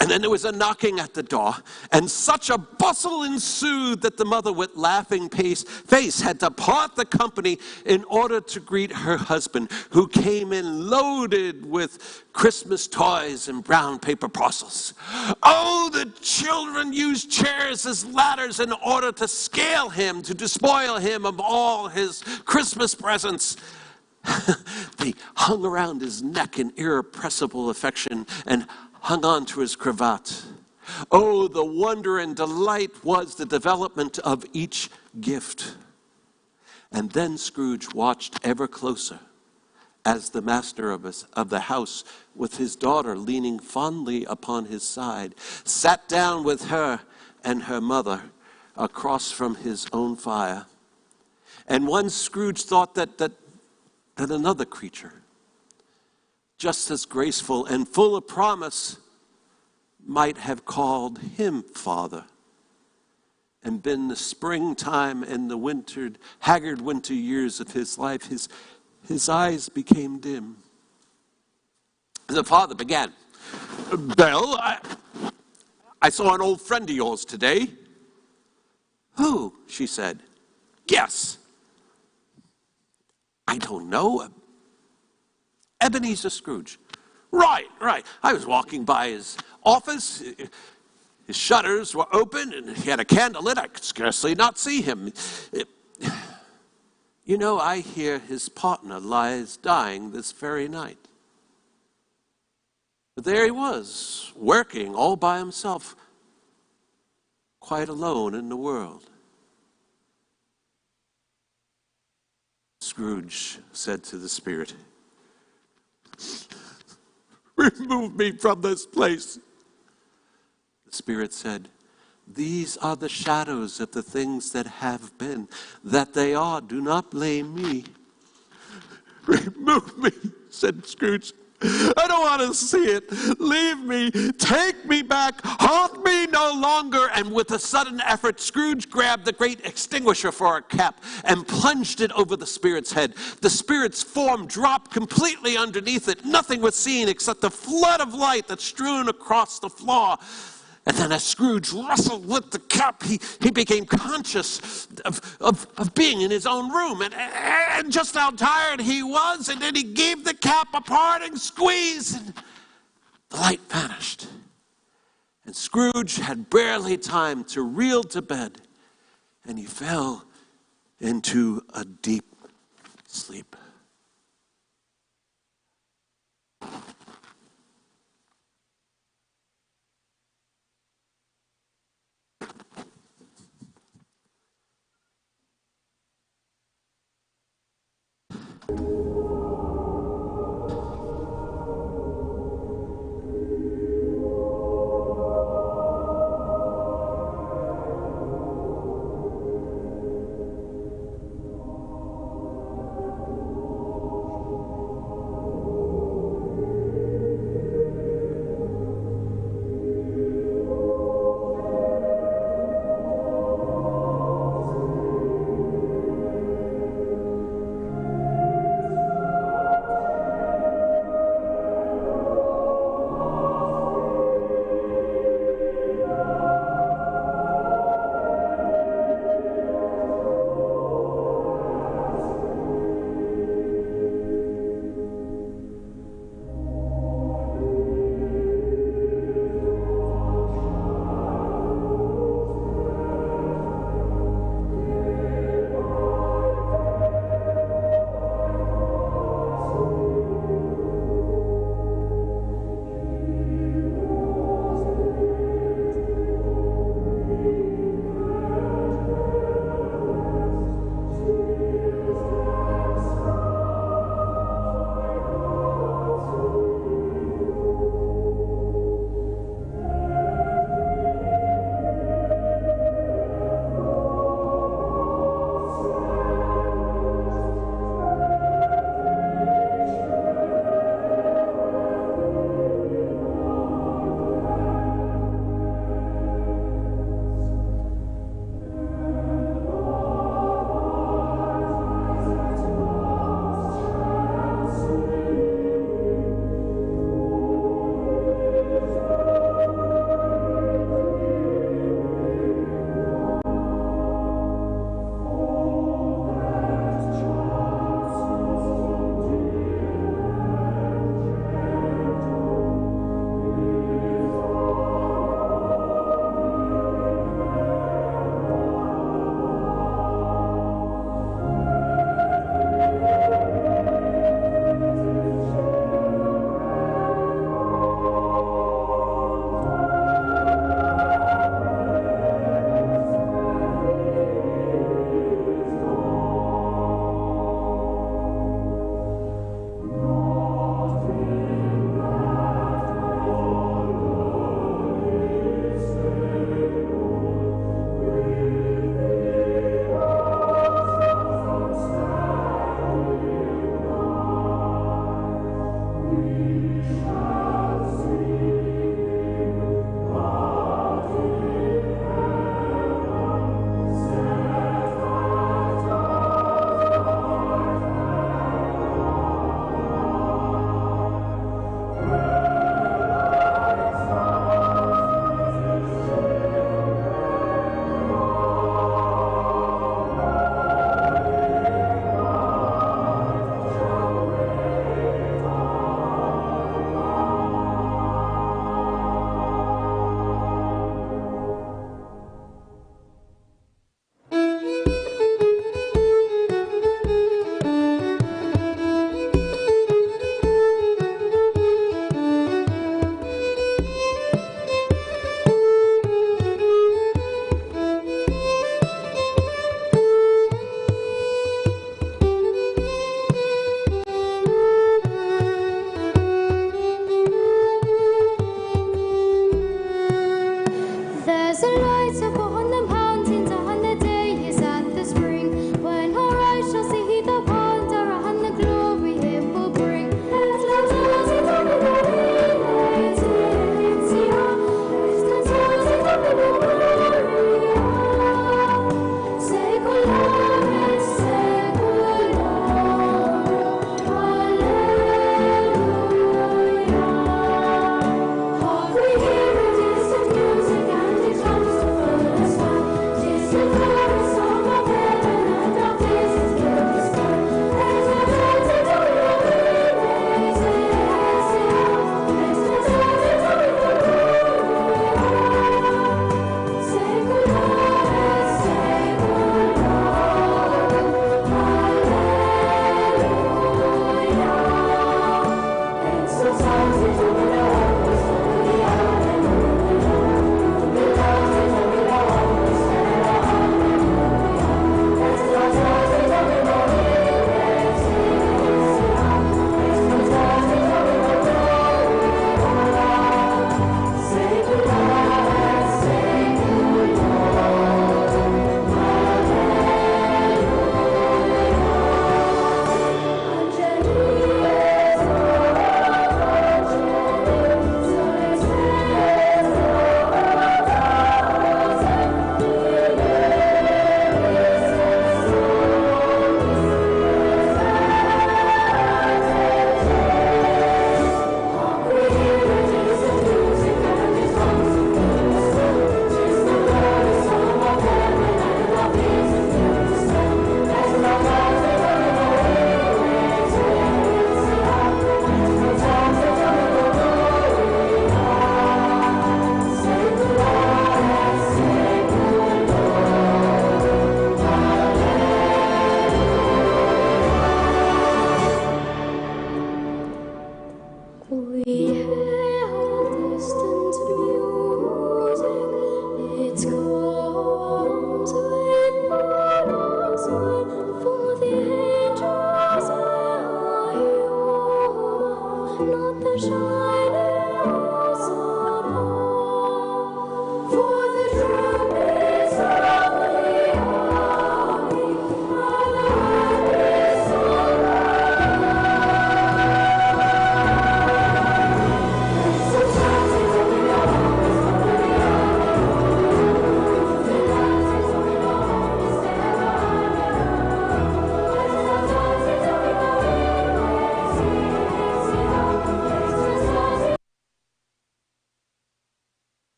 And then there was a knocking at the door, and such a bustle ensued that the mother, with laughing face, had to part the company in order to greet her husband, who came in loaded with Christmas toys and brown paper parcels. Oh, the children used chairs as ladders in order to scale him, to despoil him of all his Christmas presents. They hung around his neck in irrepressible affection and hung on to his cravat. Oh, the wonder and delight was the development of each gift. And then Scrooge watched ever closer as the master of the house, with his daughter leaning fondly upon his side, sat down with her and her mother across from his own fire. And once Scrooge thought that another creature, just as graceful and full of promise, might have called him father, and been the springtime and the haggard winter years of his life. His eyes became dim. The father began, "Belle, I saw an old friend of yours today." "Who?" she said. "Guess." "I don't know. Ebenezer Scrooge." Right. I was walking by his office. His shutters were open, and he had a candle lit. I could scarcely not see him. You know, I hear his partner lies dying this very night." But there he was, working all by himself, quite alone in the world. Scrooge said to the spirit, "Remove me from this place." The spirit said, "These are the shadows of the things that have been. That they are, do not blame me." "Remove me," said Scrooge. "I don't want to see it. Leave me. Take me back. Haunt me no longer." And with a sudden effort, Scrooge grabbed the great extinguisher for a cap and plunged it over the spirit's head. The spirit's form dropped completely underneath it. Nothing was seen except the flood of light that strewn across the floor. And then as Scrooge wrestled with the cap, he became conscious of being in his own room and just how tired he was. And then he gave the cap a parting squeeze, and the light vanished. And Scrooge had barely time to reel to bed, and he fell into a deep sleep.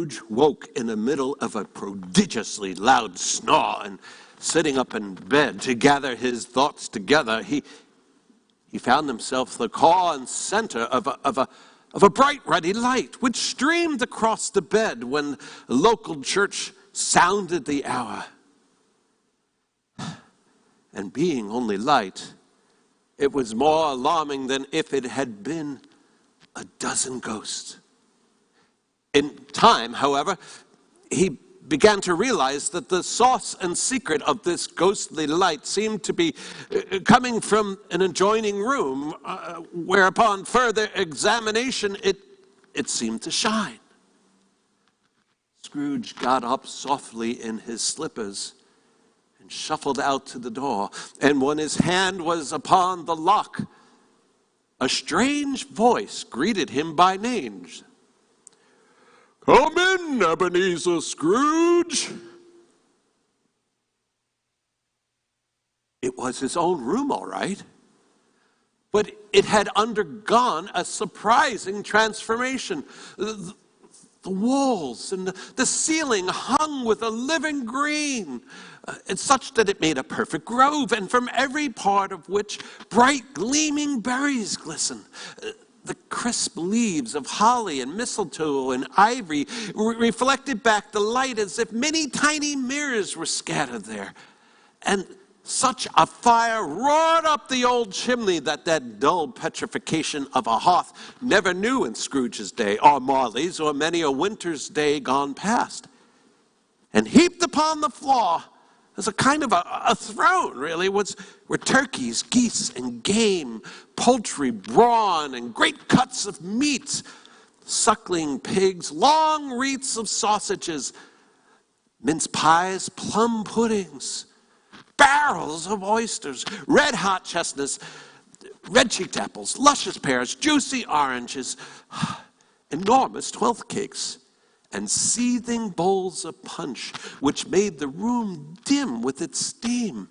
Scrooge woke in the middle of a prodigiously loud snore, and sitting up in bed to gather his thoughts together, he found himself the core and center of a bright, ruddy light, which streamed across the bed when the local church sounded the hour. And being only light, it was more alarming than if it had been a dozen ghosts. In time, however, he began to realize that the source and secret of this ghostly light seemed to be coming from an adjoining room, where upon further examination it seemed to shine. Scrooge got up softly in his slippers and shuffled out to the door, and when his hand was upon the lock, a strange voice greeted him by name. "Come in, Ebenezer Scrooge." It was his own room, all right, but it had undergone a surprising transformation. The walls and the ceiling hung with a living green, it's such that it made a perfect grove, and from every part of which bright gleaming berries glisten. The crisp leaves of holly and mistletoe and ivy reflected back the light as if many tiny mirrors were scattered there. And such a fire roared up the old chimney that dull petrification of a hearth never knew in Scrooge's day, or Marley's, or many a winter's day gone past. And heaped upon the floor, as a kind of a throne, really, were turkeys, geese, and game, poultry, brawn, and great cuts of meat, suckling pigs, long wreaths of sausages, mince pies, plum puddings, barrels of oysters, red-hot chestnuts, red-cheeked apples, luscious pears, juicy oranges, enormous 12th cakes, and seething bowls of punch, which made the room dim with its steam.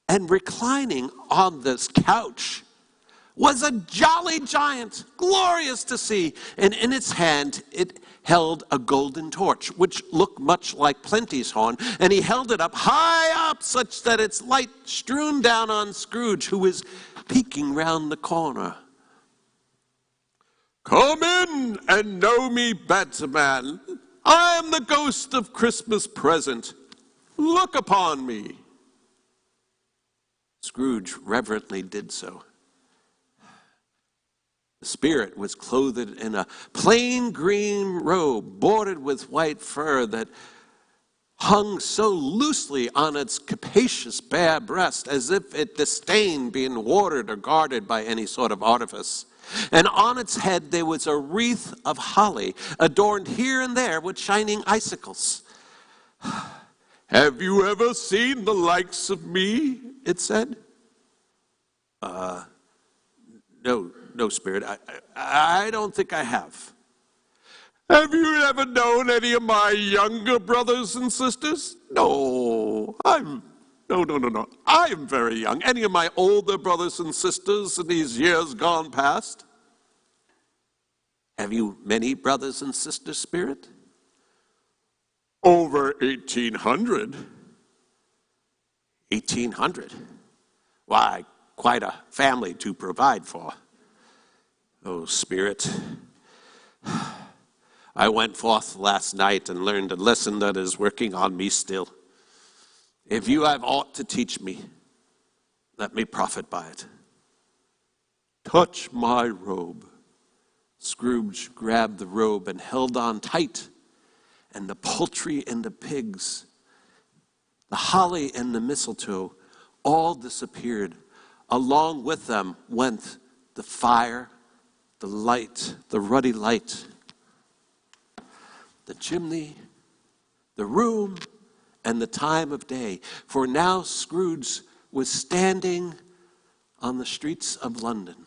And reclining on this couch was a jolly giant, glorious to see, and in its hand it held a golden torch, which looked much like Plenty's horn, and he held it up high up, such that its light strewn down on Scrooge, who was peeking round the corner. "Come in and know me better, man. I am the ghost of Christmas present. Look upon me." Scrooge reverently did so. The spirit was clothed in a plain green robe bordered with white fur that hung so loosely on its capacious bare breast as if it disdained being watered or guarded by any sort of artifice. And on its head there was a wreath of holly, adorned here and there with shining icicles. "Have you ever seen the likes of me?" it said. No, Spirit, I don't think I have." "Have you ever known any of my younger brothers and sisters?" No, I'm very young. "Any of my older brothers and sisters in these years gone past?" "Have you many brothers and sisters, Spirit?" "Over 1,800. 1,800? Why, quite a family to provide for." "Oh, Spirit, I went forth last night and learned a lesson that is working on me still. If you have aught to teach me, let me profit by it." "Touch my robe." Scrooge grabbed the robe and held on tight, and the poultry and the pigs, the holly and the mistletoe, all disappeared. Along with them went the fire, the light, the ruddy light, the chimney, the room, and the time of day. For now Scrooge was standing on the streets of London.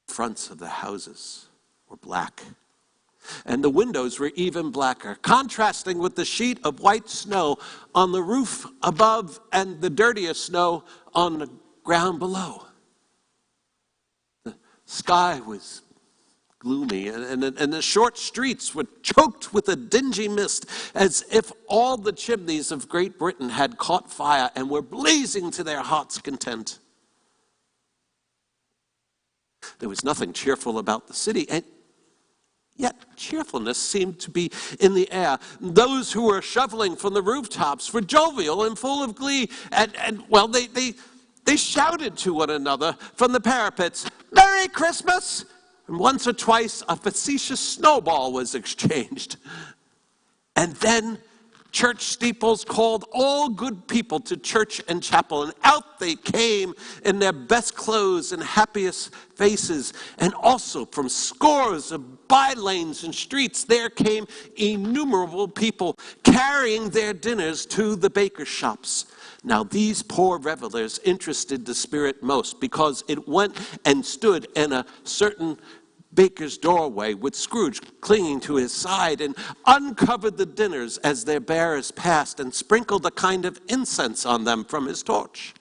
Fronts of the houses were black, and the windows were even blacker, contrasting with the sheet of white snow on the roof above and the dirtier snow on the ground below. Sky was gloomy, and the short streets were choked with a dingy mist, as if all the chimneys of Great Britain had caught fire and were blazing to their heart's content. There was nothing cheerful about the city, and yet cheerfulness seemed to be in the air. Those who were shoveling from the rooftops were jovial and full of glee, and they shouted to one another from the parapets, "Merry Christmas!" And once or twice a facetious snowball was exchanged. And then church steeples called all good people to church and chapel, and out they came in their best clothes and happiest faces. And also from scores of by-lanes and streets there came innumerable people carrying their dinners to the baker's shops. Now these poor revelers interested the Spirit most, because it went and stood in a certain baker's doorway with Scrooge clinging to his side, and uncovered the dinners as their bearers passed, and sprinkled a kind of incense on them from his torch.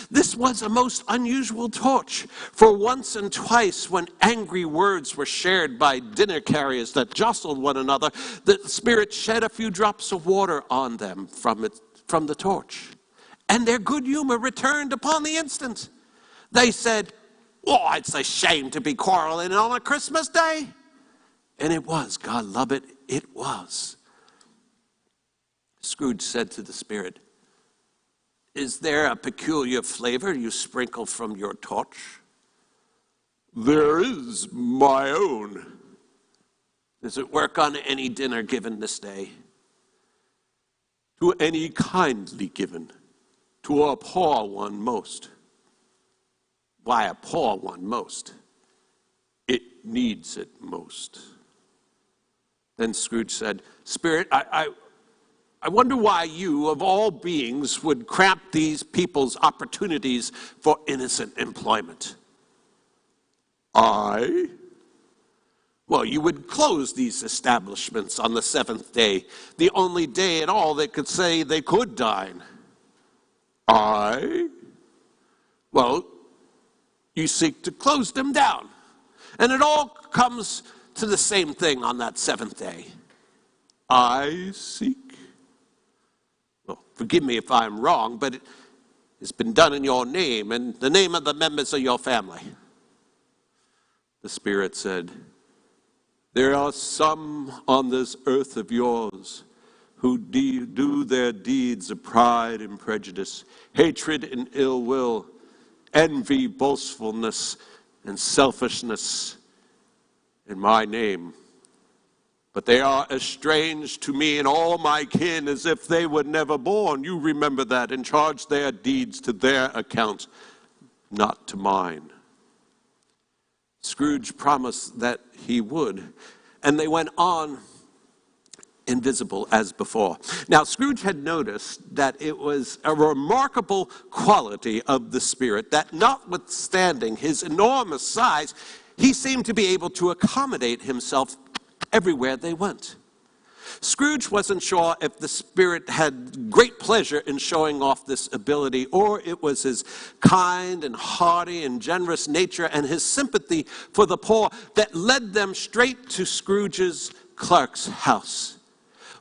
This was a most unusual torch, for once and twice when angry words were shared by dinner carriers that jostled one another, the Spirit shed a few drops of water on them from the torch, and their good humor returned upon the instant. They said, "Oh, it's a shame to be quarreling on a Christmas day." And it was, God love it, it was. Scrooge said to the Spirit, "Is there a peculiar flavor you sprinkle from your torch?" "There is my own." "Does it work on any dinner given this day?" "To any kindly given, to a poor one most." "Why a poor one most?" "It needs it most." Then Scrooge said, "Spirit, I wonder why you, of all beings, would cramp these people's opportunities for innocent employment." "I?" "Well, you would close these establishments on the seventh day, the only day at all they could say they could dine." "I?" "Well, you seek to close them down, and it all comes to the same thing on that seventh day." "I seek?" "Well, forgive me if I'm wrong, but it's been done in your name and the name of the members of your family." The Spirit said, "There are some on this earth of yours who do their deeds of pride and prejudice, hatred and ill will, envy, boastfulness, and selfishness in my name. But they are as strange to me and all my kin as if they were never born. You remember that, and charge their deeds to their account, not to mine." Scrooge promised that he would, and they went on invisible as before. Now, Scrooge had noticed that it was a remarkable quality of the Spirit that, notwithstanding his enormous size, he seemed to be able to accommodate himself everywhere they went. Scrooge wasn't sure if the Spirit had great pleasure in showing off this ability, or it was his kind and hearty and generous nature and his sympathy for the poor that led them straight to Scrooge's clerk's house.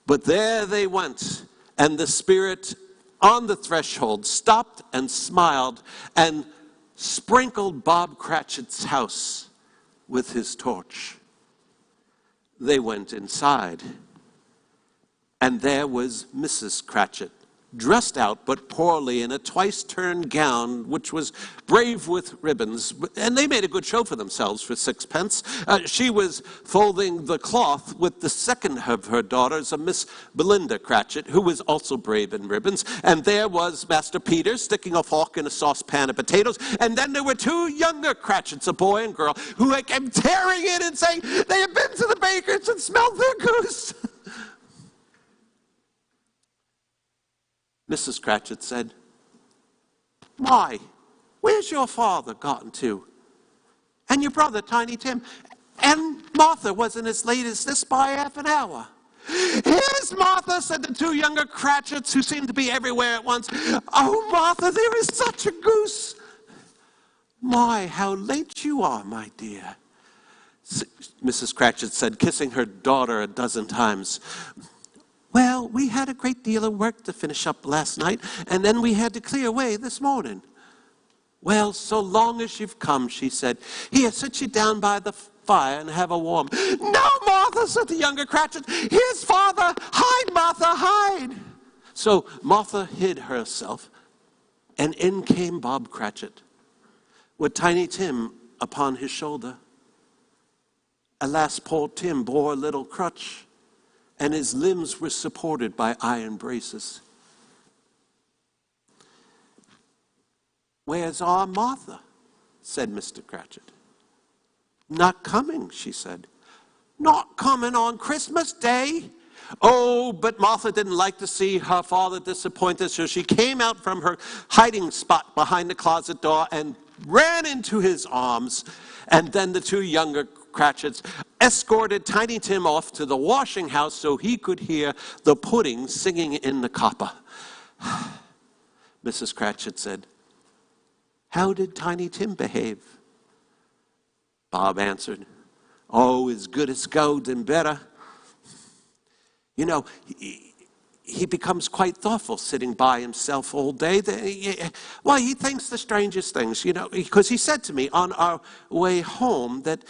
But there they went, and the Spirit on the threshold stopped and smiled and sprinkled Bob Cratchit's house with his torch. They went inside, and there was Mrs. Cratchit, dressed out but poorly in a twice-turned gown which was brave with ribbons, and they made a good show for themselves for sixpence. She was folding the cloth with the second of her daughters, a Miss Belinda Cratchit, who was also brave in ribbons, and there was Master Peter sticking a fork in a saucepan of potatoes, and then there were two younger Cratchits, a boy and girl, who came tearing in and saying they had been to the baker's and smelled their goose. Mrs. Cratchit said, "Why, where's your father gotten to? And your brother, Tiny Tim? And Martha wasn't as late as this by half an hour." "Here's Martha," said the two younger Cratchits, who seemed to be everywhere at once. "Oh, Martha, there is such a goose." My, how late you are, my dear, Mrs. Cratchit said, kissing her daughter a dozen times. Well, we had a great deal of work to finish up last night, and then we had to clear away this morning. Well, so long as you've come, she said. Here, sit you down by the fire and have a warm. No, Martha, said the younger Cratchit. Here's Father. Hide, Martha, hide. So Martha hid herself, and in came Bob Cratchit, with Tiny Tim upon his shoulder. Alas, poor Tim bore a little crutch, and his limbs were supported by iron braces. Where's our Martha? Said Mr. Cratchit. Not coming, she said. Not coming on Christmas Day? Oh, but Martha didn't like to see her father disappointed, so she came out from her hiding spot behind the closet door and ran into his arms. And then the two younger Cratchits escorted Tiny Tim off to the washing house so he could hear the pudding singing in the copper. Mrs. Cratchit said, how did Tiny Tim behave? Bob answered, oh, as good as gold and better. You know, he becomes quite thoughtful sitting by himself all day. Well, he thinks the strangest things, you know, because he said to me on our way home that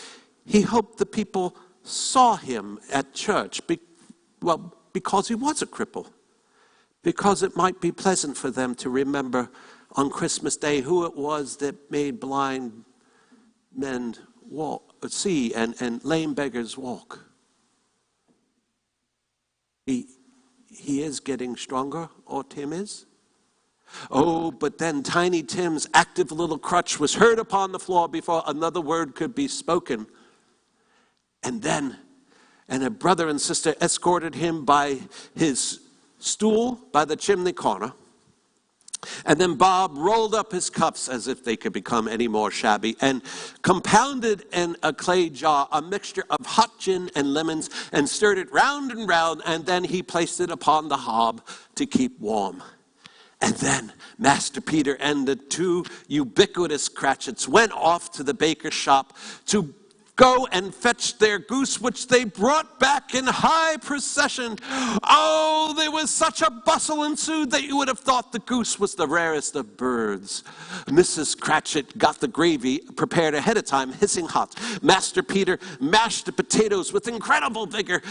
he hoped the people saw him at church, because he was a cripple, because it might be pleasant for them to remember on Christmas Day who it was that made blind men see and lame beggars walk. He is getting stronger, or Tim is. Oh, but then Tiny Tim's active little crutch was heard upon the floor before another word could be spoken. And a brother and sister escorted him by his stool by the chimney corner. And then Bob rolled up his cuffs as if they could become any more shabby and compounded in a clay jar a mixture of hot gin and lemons and stirred it round and round, and then he placed it upon the hob to keep warm. And then Master Peter and the two ubiquitous Cratchits went off to the baker's shop to go and fetch their goose, which they brought back in high procession. Oh, there was such a bustle ensued that you would have thought the goose was the rarest of birds. Mrs. Cratchit got the gravy prepared ahead of time, hissing hot. Master Peter mashed the potatoes with incredible vigor.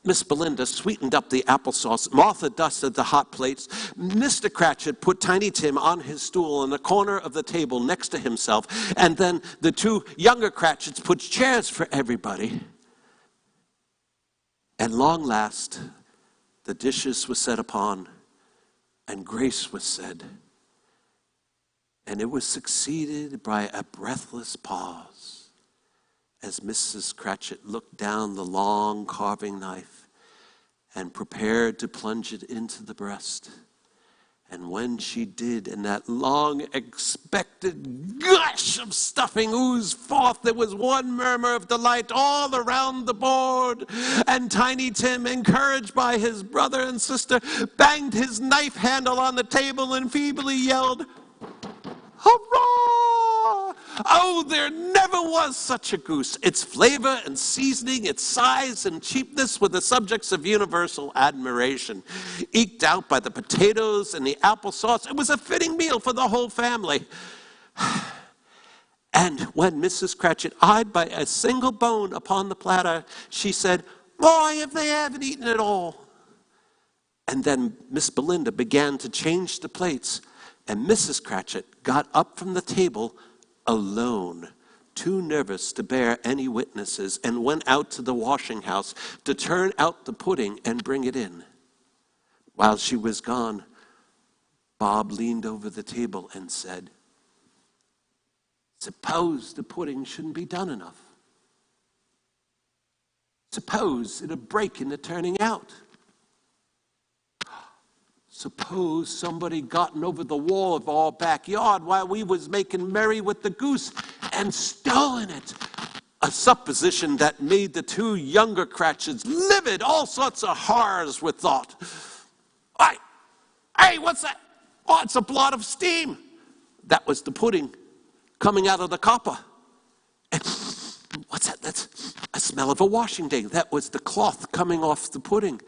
Miss Belinda sweetened up the applesauce. Martha dusted the hot plates. Mr. Cratchit put Tiny Tim on his stool in the corner of the table next to himself. And then the two younger Cratchits put chairs for everybody. At long last, the dishes were set upon, and grace was said. And it was succeeded by a breathless pause, as Mrs. Cratchit looked down the long carving knife and prepared to plunge it into the breast. And when she did, and that long expected gush of stuffing oozed forth, there was one murmur of delight all around the board. And Tiny Tim, encouraged by his brother and sister, banged his knife handle on the table and feebly yelled, hurrah! Oh, there never was such a goose. Its flavor and seasoning, its size and cheapness were the subjects of universal admiration. Eked out by the potatoes and the applesauce, it was a fitting meal for the whole family. And when Mrs. Cratchit eyed by a single bone upon the platter, she said, boy, if they haven't eaten it all. And then Miss Belinda began to change the plates, and Mrs. Cratchit got up from the table alone, too nervous to bear any witnesses, and went out to the washing house to turn out the pudding and bring it in. While she was gone, Bob leaned over the table and said, suppose the pudding shouldn't be done enough. Suppose it'll break in the turning out. Suppose somebody gotten over the wall of our backyard while we was making merry with the goose and stolen it. A supposition that made the two younger Cratchits livid. All sorts of horrors were thought. Hey, what's that? Oh, it's a blot of steam. That was the pudding coming out of the copper. And what's that? That's a smell of a washing day. That was the cloth coming off the pudding.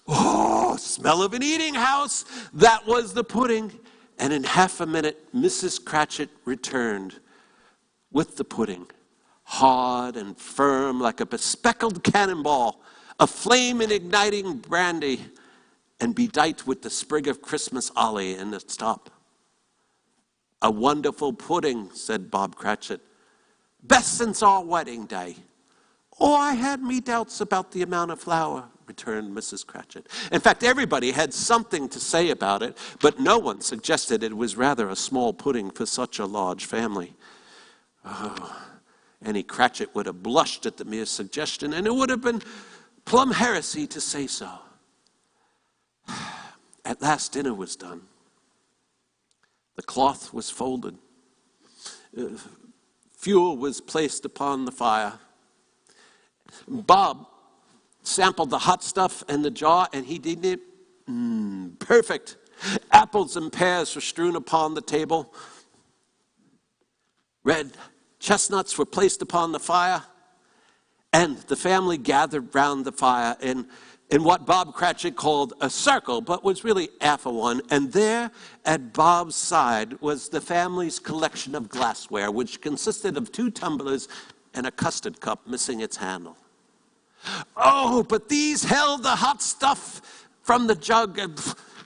Oh, smell of an eating house. That was the pudding. And in half a minute, Mrs. Cratchit returned with the pudding, hard and firm like a bespeckled cannonball, aflame in igniting brandy, and bedight with the sprig of Christmas holly in its top. "A wonderful pudding," said Bob Cratchit. "Best since our wedding day." "Oh, I had me doubts about the amount of flour," returned Mrs. Cratchit. In fact, everybody had something to say about it, but no one suggested it was rather a small pudding for such a large family. Oh, Annie Cratchit would have blushed at the mere suggestion, and it would have been plumb heresy to say so. At last dinner was done. The cloth was folded. Fuel was placed upon the fire. Bob sampled the hot stuff in the jar, and he did it perfect. Apples and pears were strewn upon the table. Red chestnuts were placed upon the fire, and the family gathered round the fire in what Bob Cratchit called a circle, but was really half a one. And there at Bob's side was the family's collection of glassware, which consisted of 2 tumblers and a custard cup missing its handle. Oh, but these held the hot stuff from the jug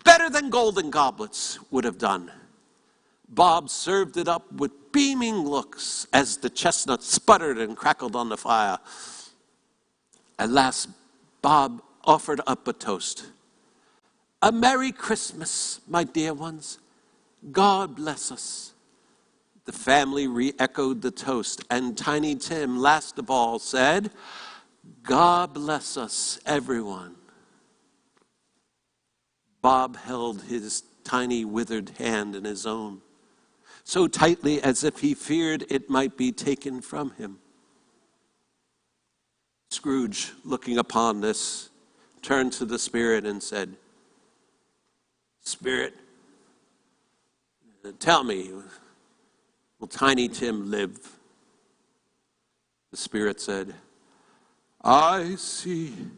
better than golden goblets would have done. Bob served it up with beaming looks as the chestnuts sputtered and crackled on the fire. At last, Bob offered up a toast. "A Merry Christmas, my dear ones. God bless us." The family re-echoed the toast, and Tiny Tim, last of all, said, "God bless us, everyone." Bob held his tiny withered hand in his own, so tightly as if he feared it might be taken from him. Scrooge, looking upon this, turned to the spirit and said, "Spirit, tell me, will Tiny Tim live?" The spirit said, "I see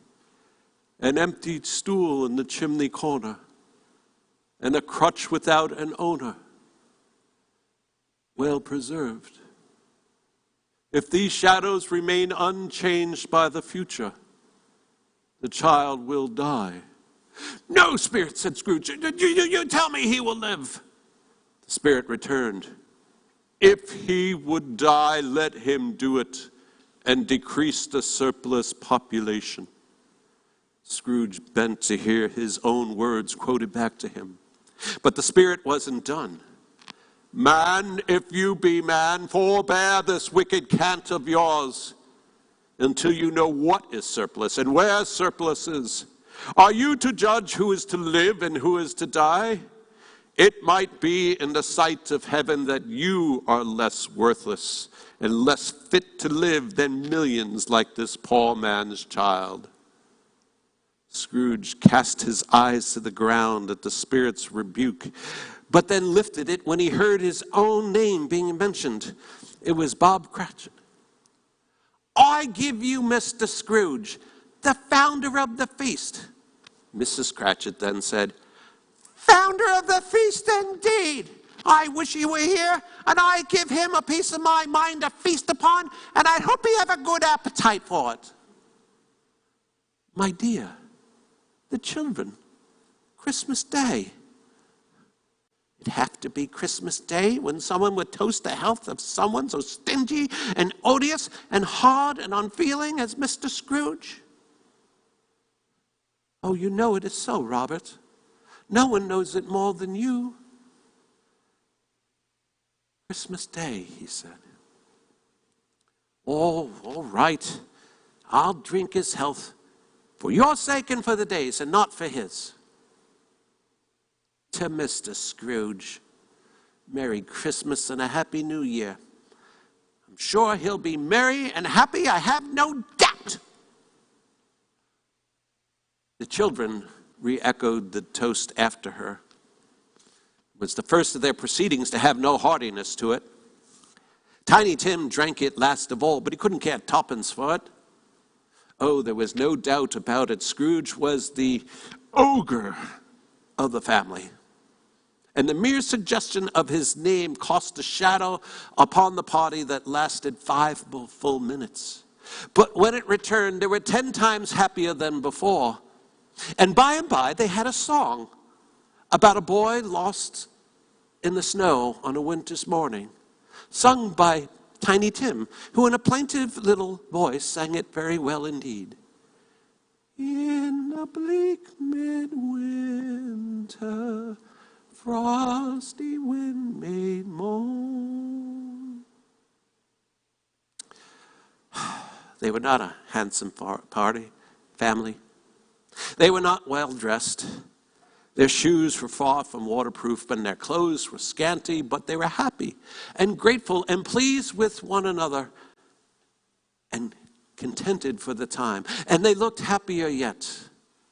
an empty stool in the chimney corner and a crutch without an owner, well preserved. If these shadows remain unchanged by the future, the child will die." "No, Spirit," said Scrooge. You tell me he will live." The Spirit returned. "If he would die, let him do it, and decrease the surplus population." Scrooge bent to hear his own words quoted back to him. But the Spirit wasn't done. "Man, if you be man, forbear this wicked cant of yours until you know what is surplus and where surplus is. Are you to judge who is to live and who is to die? It might be in the sight of heaven that you are less worthless and less fit to live than millions like this poor man's child." Scrooge cast his eyes to the ground at the Spirit's rebuke, but then lifted it when he heard his own name being mentioned. It was Bob Cratchit. "I give you Mr. Scrooge, the founder of the feast." Mrs. Cratchit then said, "Founder of the feast indeed! I wish he were here, and I give him a piece of my mind to feast upon, and I hope he have a good appetite for it." "My dear, the children, Christmas Day." It'd have to be Christmas Day when someone would toast the health of someone so stingy and odious and hard and unfeeling as Mr. Scrooge. "Oh, you know it is so, Robert. No one knows it more than you." "Christmas Day," he said. "Oh, all right. I'll drink his health for your sake and for the day's, and not for his. To Mr. Scrooge, Merry Christmas and a Happy New Year. I'm sure he'll be merry and happy, I have no doubt." The children re-echoed the toast after her. was the first of their proceedings to have no heartiness to it. Tiny Tim drank it last of all, but he couldn't care tuppence for it. Oh, there was no doubt about it. Scrooge was the ogre of the family. And the mere suggestion of his name cast a shadow upon the party that lasted 5 full minutes. But when it returned, they were 10 times happier than before. And by they had a song about a boy lost in the snow on a winter's morning, sung by Tiny Tim, who in a plaintive little voice sang it very well indeed. In a bleak midwinter, frosty wind made moan. They were not a handsome family. They were not well dressed. Their shoes were far from waterproof, and their clothes were scanty, but they were happy and grateful and pleased with one another and contented for the time. And they looked happier yet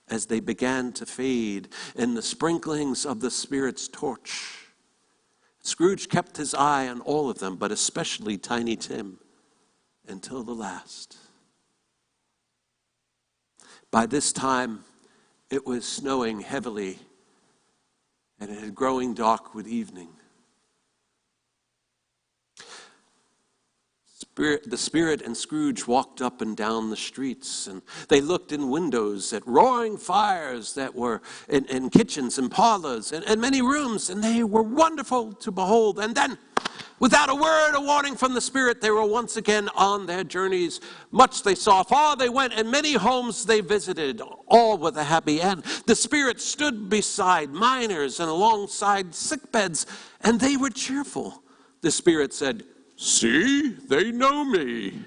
as they began to fade in the sprinklings of the Spirit's torch. Scrooge kept his eye on all of them, but especially Tiny Tim, until the last. By this time, it was snowing heavily, and it had growing dark with evening. The Spirit and Scrooge walked up and down the streets, and they looked in windows at roaring fires that were in kitchens and parlors and many rooms, and they were wonderful to behold. And then, without a word of warning from the Spirit, they were once again on their journeys. Much they saw, far they went, and many homes they visited, all with a happy end. The Spirit stood beside miners and alongside sick beds, and they were cheerful. The Spirit said, "See, they know me."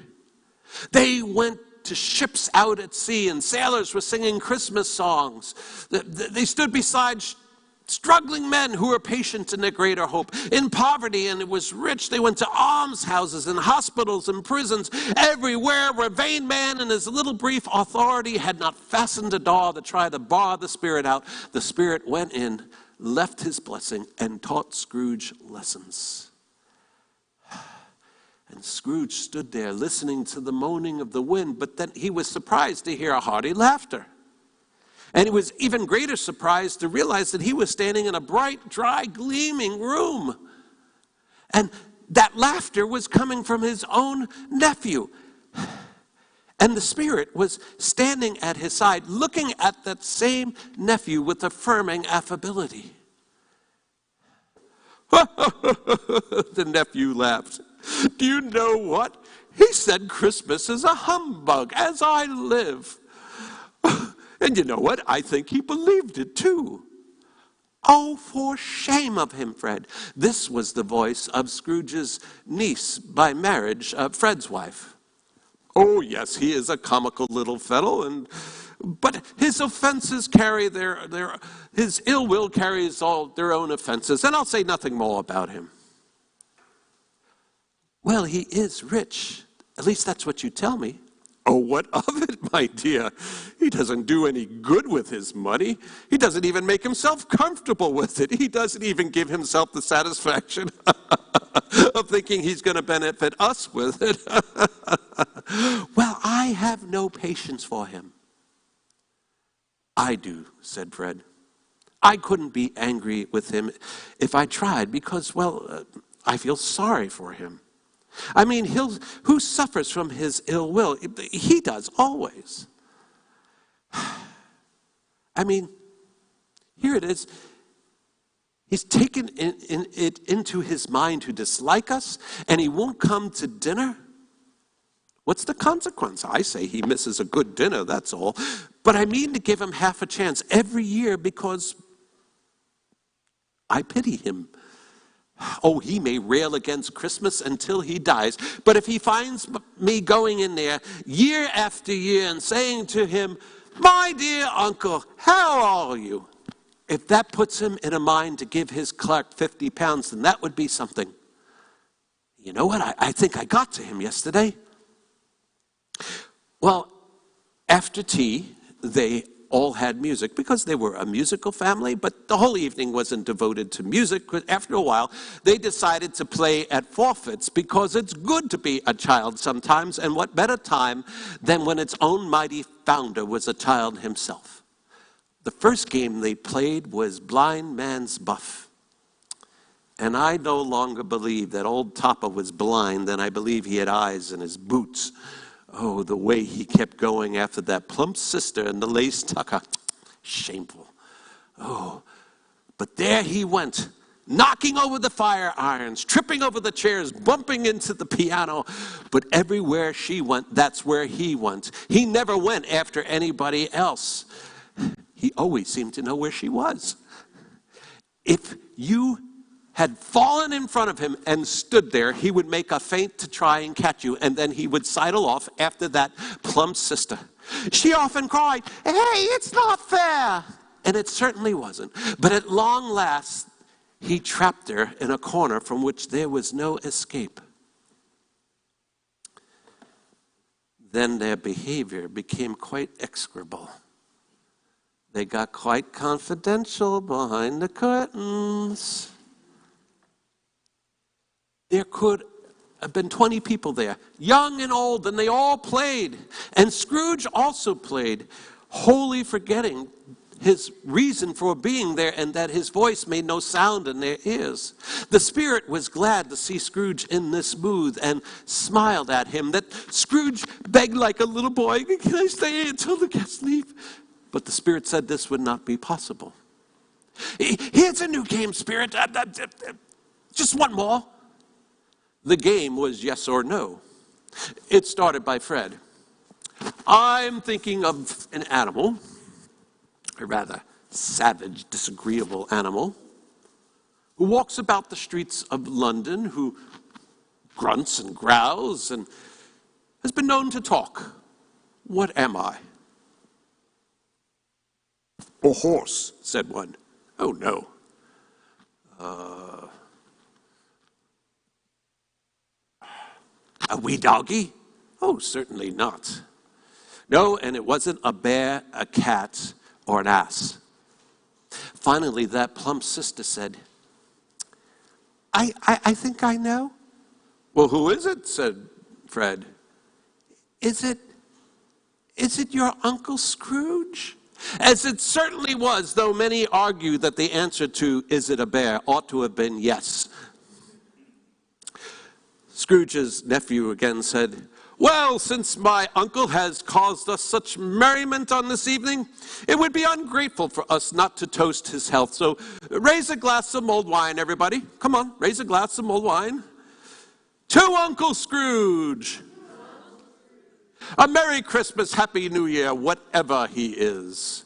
They went to ships out at sea, and sailors were singing Christmas songs. They stood beside struggling men who were patient in their greater hope. In poverty, and it was rich, they went to almshouses and hospitals and prisons, everywhere where vain man and his little brief authority had not fastened a door to try to bar the Spirit out. The Spirit went in, left his blessing, and taught Scrooge lessons. And Scrooge stood there listening to the moaning of the wind, but then he was surprised to hear a hearty laughter. And he was even greater surprised to realize that he was standing in a bright, dry, gleaming room. And that laughter was coming from his own nephew. And the Spirit was standing at his side, looking at that same nephew with affirming affability. The nephew laughed. "Do you know what? He said Christmas is a humbug, as I live." And you know what? I think he believed it too. "Oh, for shame of him, Fred." This was the voice of Scrooge's niece by marriage, Fred's wife. "Oh, yes, he is a comical little fellow, but his offenses carry his ill will carries all their own offenses, and I'll say nothing more about him." "Well, he is rich. At least that's what you tell me." "Oh, what of it, my dear? He doesn't do any good with his money. He doesn't even make himself comfortable with it. He doesn't even give himself the satisfaction of thinking he's going to benefit us with it." "Well, I have no patience for him." "I do," said Fred. "I couldn't be angry with him if I tried because, I feel sorry for him. I mean, who suffers from his ill will? He does, always. I mean, here it is. He's taken it into his mind to dislike us, and he won't come to dinner. What's the consequence? I say he misses a good dinner, that's all. But I mean to give him half a chance every year because I pity him. Oh, he may rail against Christmas until he dies, but if he finds me going in there year after year and saying to him, 'My dear uncle, how are you?' if that puts him in a mind to give his clerk 50 pounds, then that would be something. You know what? I think I got to him yesterday." Well, after tea, they all had music because they were a musical family, but the whole evening wasn't devoted to music. After a while, they decided to play at forfeits because it's good to be a child sometimes, and what better time than when its own mighty founder was a child himself. The first game they played was Blind Man's Buff. And I no longer believe that old Topper was blind than I believe he had eyes in his boots. Oh, the way he kept going after that plump sister and the lace tucker. Shameful. Oh, but there he went, knocking over the fire irons, tripping over the chairs, bumping into the piano. But everywhere she went, that's where he went. He never went after anybody else. He always seemed to know where she was. If you had fallen in front of him and stood there, he would make a feint to try and catch you, and then he would sidle off after that plump sister. She often cried, "Hey, it's not fair!" And it certainly wasn't. But at long last, he trapped her in a corner from which there was no escape. Then their behavior became quite execrable. They got quite confidential behind the curtains. There could have been 20 people there, young and old, and they all played. And Scrooge also played, wholly forgetting his reason for being there and that his voice made no sound in their ears. The Spirit was glad to see Scrooge in this mood and smiled at him. That Scrooge begged like a little boy, "Can I stay until the guests leave?" But the Spirit said this would not be possible. "Here's a new game, Spirit. Just one more." The game was yes or no. It started by Fred. "I'm thinking of an animal, a rather savage, disagreeable animal, who walks about the streets of London, who grunts and growls and has been known to talk. What am I?" "A horse," said one. "Oh, no." "A wee doggy?" "Oh, certainly not." No, and it wasn't a bear, a cat, or an ass. Finally, that plump sister said, I think I know." "Well, who is it?" said Fred. Is it your Uncle Scrooge?" As it certainly was, though many argue that the answer to "is it a bear" ought to have been yes. Scrooge's nephew again said, "Well, since my uncle has caused us such merriment on this evening, it would be ungrateful for us not to toast his health. So raise a glass of mulled wine, everybody. Come on, raise a glass of mulled wine. To Uncle Scrooge. A Merry Christmas, Happy New Year, whatever he is."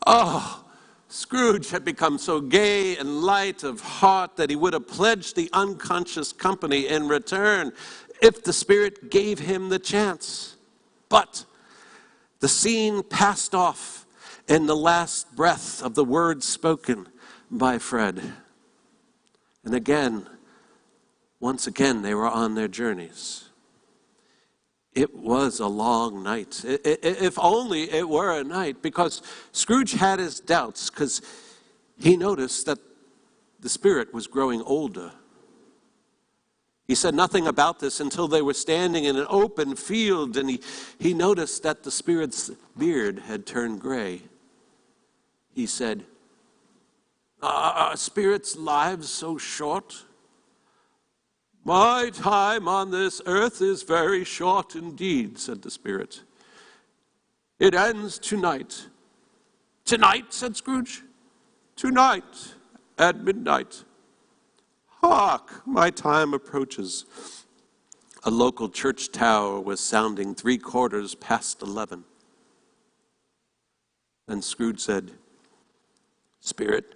Oh, Scrooge had become so gay and light of heart that he would have pledged the unconscious company in return if the Spirit gave him the chance. But the scene passed off in the last breath of the words spoken by Fred. And again, once again, they were on their journeys. It was a long night. If only it were a night, because Scrooge had his doubts, because he noticed that the Spirit was growing older. He said nothing about this until they were standing in an open field, and he noticed that the Spirit's beard had turned gray. He said, "Are spirits' lives so short?" "My time on this earth is very short indeed," said the Spirit. "It ends tonight." "Tonight?" said Scrooge. "Tonight at midnight." "Hark, my time approaches." A local church tower was sounding 11:15. And Scrooge said, "Spirit,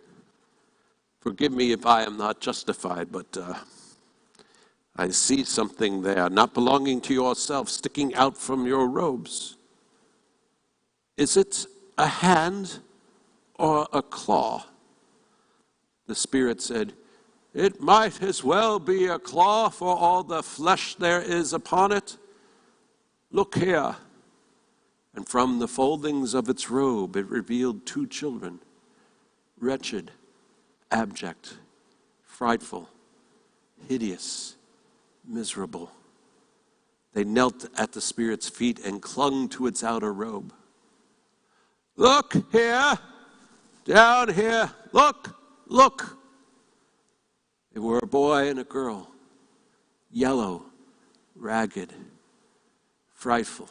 forgive me if I am not justified, but I see something there, not belonging to yourself, sticking out from your robes. Is it a hand or a claw?" The Spirit said, "It might as well be a claw for all the flesh there is upon it. Look here." and from the foldings of its robe it revealed two children, wretched, abject, frightful, hideous, miserable. They knelt at the Spirit's feet and clung to its outer robe. "Look here, down here, look, look." They were a boy and a girl, yellow, ragged, frightful,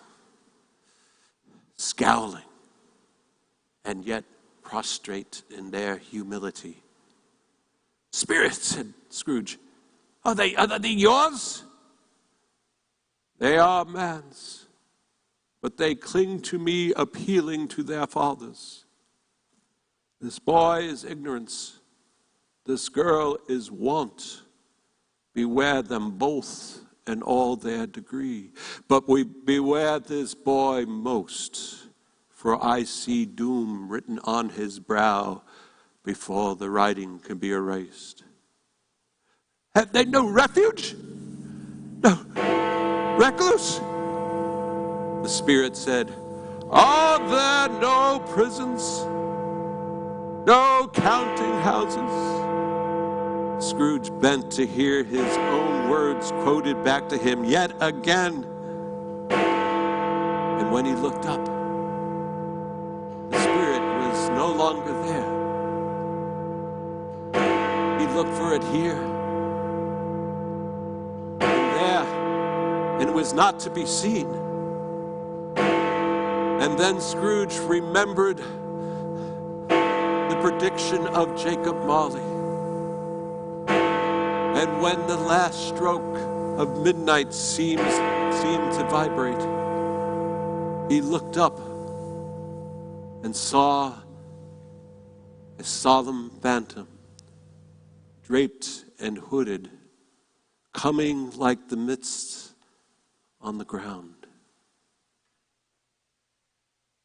scowling, and yet prostrate in their humility. "Spirit," said Scrooge, are they yours?" "They are man's, but they cling to me, appealing to their fathers. This boy is ignorance, this girl is want. Beware them both in all their degree. But we beware this boy most, for I see doom written on his brow before the writing can be erased." "Have they no refuge? No recluse?" The Spirit said, "Are there no prisons? No counting houses?" Scrooge bent to hear his own words quoted back to him yet again. And when he looked up, the Spirit was no longer there. He looked for it here and there, and it was not to be seen. And then Scrooge remembered the prediction of Jacob Marley. And when the last stroke of midnight seemed to vibrate, he looked up and saw a solemn phantom, draped and hooded, coming like the mist on the ground.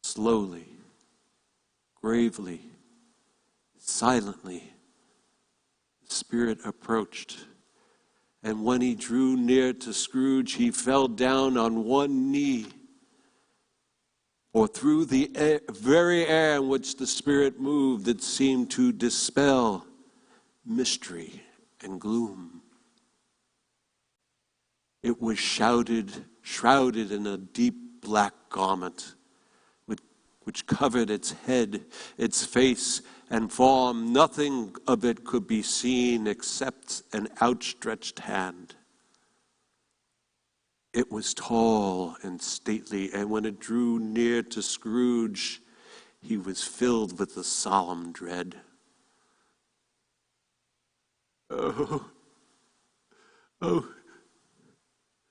Slowly, gravely, silently, the Spirit approached, and when he drew near to Scrooge, he fell down on one knee. For through the very air in which the Spirit moved, it seemed to dispel mystery and gloom. It was shrouded in a deep black garment, which covered its head, its face, and form. Nothing of it could be seen except an outstretched hand. It was tall and stately, and when it drew near to Scrooge, he was filled with a solemn dread. Oh,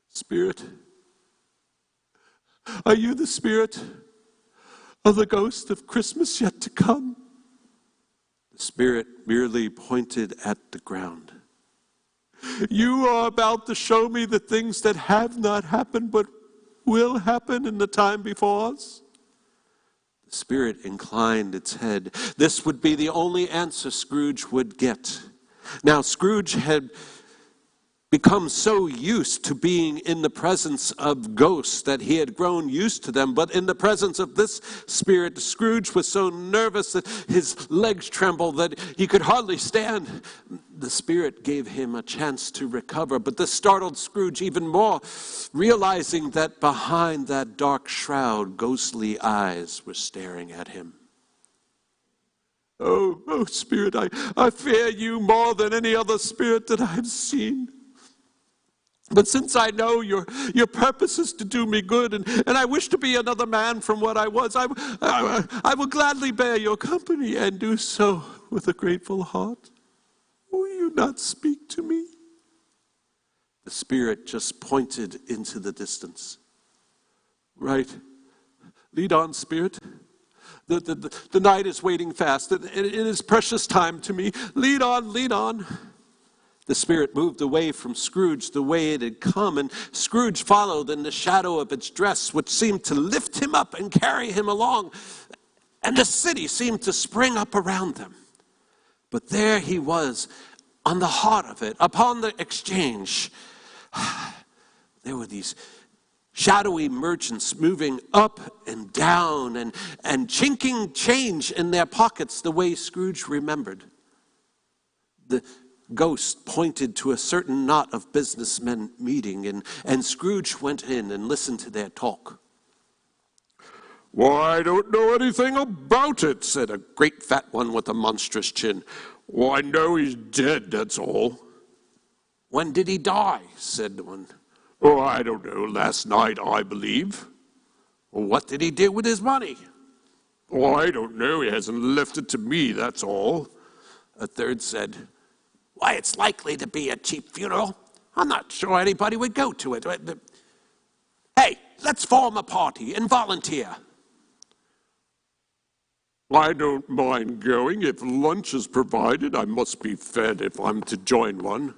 Spirit, are you the Spirit of the ghost of Christmas yet to come? The Spirit merely pointed at the ground. You are about to show me the things that have not happened but will happen in the time before us? The Spirit inclined its head. This would be the only answer Scrooge would get. Now, Scrooge had become so used to being in the presence of ghosts that he had grown used to them. But in the presence of this spirit, Scrooge was so nervous that his legs trembled, that he could hardly stand. The Spirit gave him a chance to recover, but this startled Scrooge even more, realizing that behind that dark shroud, ghostly eyes were staring at him. Oh, Spirit, I fear you more than any other spirit that I have seen. But since I know your purpose is to do me good, and I wish to be another man from what I was, I will gladly bear your company and do so with a grateful heart. Will you not speak to me? The Spirit just pointed into the distance. Right. Lead on, Spirit. The night is waiting fast. It is precious time to me. Lead on, lead on. The Spirit moved away from Scrooge the way it had come, and Scrooge followed in the shadow of its dress, which seemed to lift him up and carry him along. And the city seemed to spring up around them. But there he was, on the heart of it, upon the exchange. There were these Shadowy merchants moving up and down and chinking change in their pockets the way Scrooge remembered. The ghost pointed to a certain knot of businessmen meeting, and Scrooge went in and listened to their talk. "Why, I don't know anything about it," said a great fat one with a monstrous chin. "Well, I know he's dead, that's all." "When did he die?" said one. "Oh, I don't know, last night, I believe." "Well, what did he do with his money?" "Oh, I don't know, he hasn't left it to me, that's all." A third said, "Why, it's likely to be a cheap funeral. I'm not sure anybody would go to it. Hey, let's form a party and volunteer." "I don't mind going. If lunch is provided, I must be fed if I'm to join one."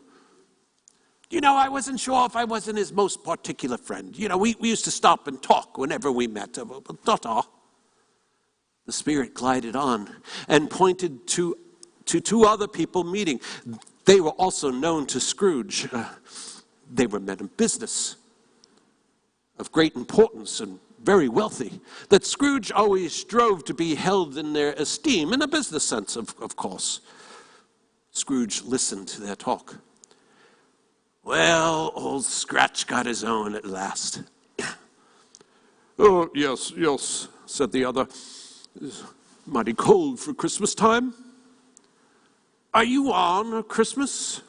"You know, I wasn't sure if I wasn't his most particular friend. You know, we used to stop and talk whenever we met. Ta-ta." The spirit glided on and pointed to two other people meeting. They were also known to Scrooge. They were men of business, of great importance and very wealthy, that Scrooge always strove to be held in their esteem, in a business sense, of course. Scrooge listened to their talk. "Well, old Scratch got his own at last." "Oh, yes, said the other. "It's mighty cold for Christmas time." "Are you on Christmas?"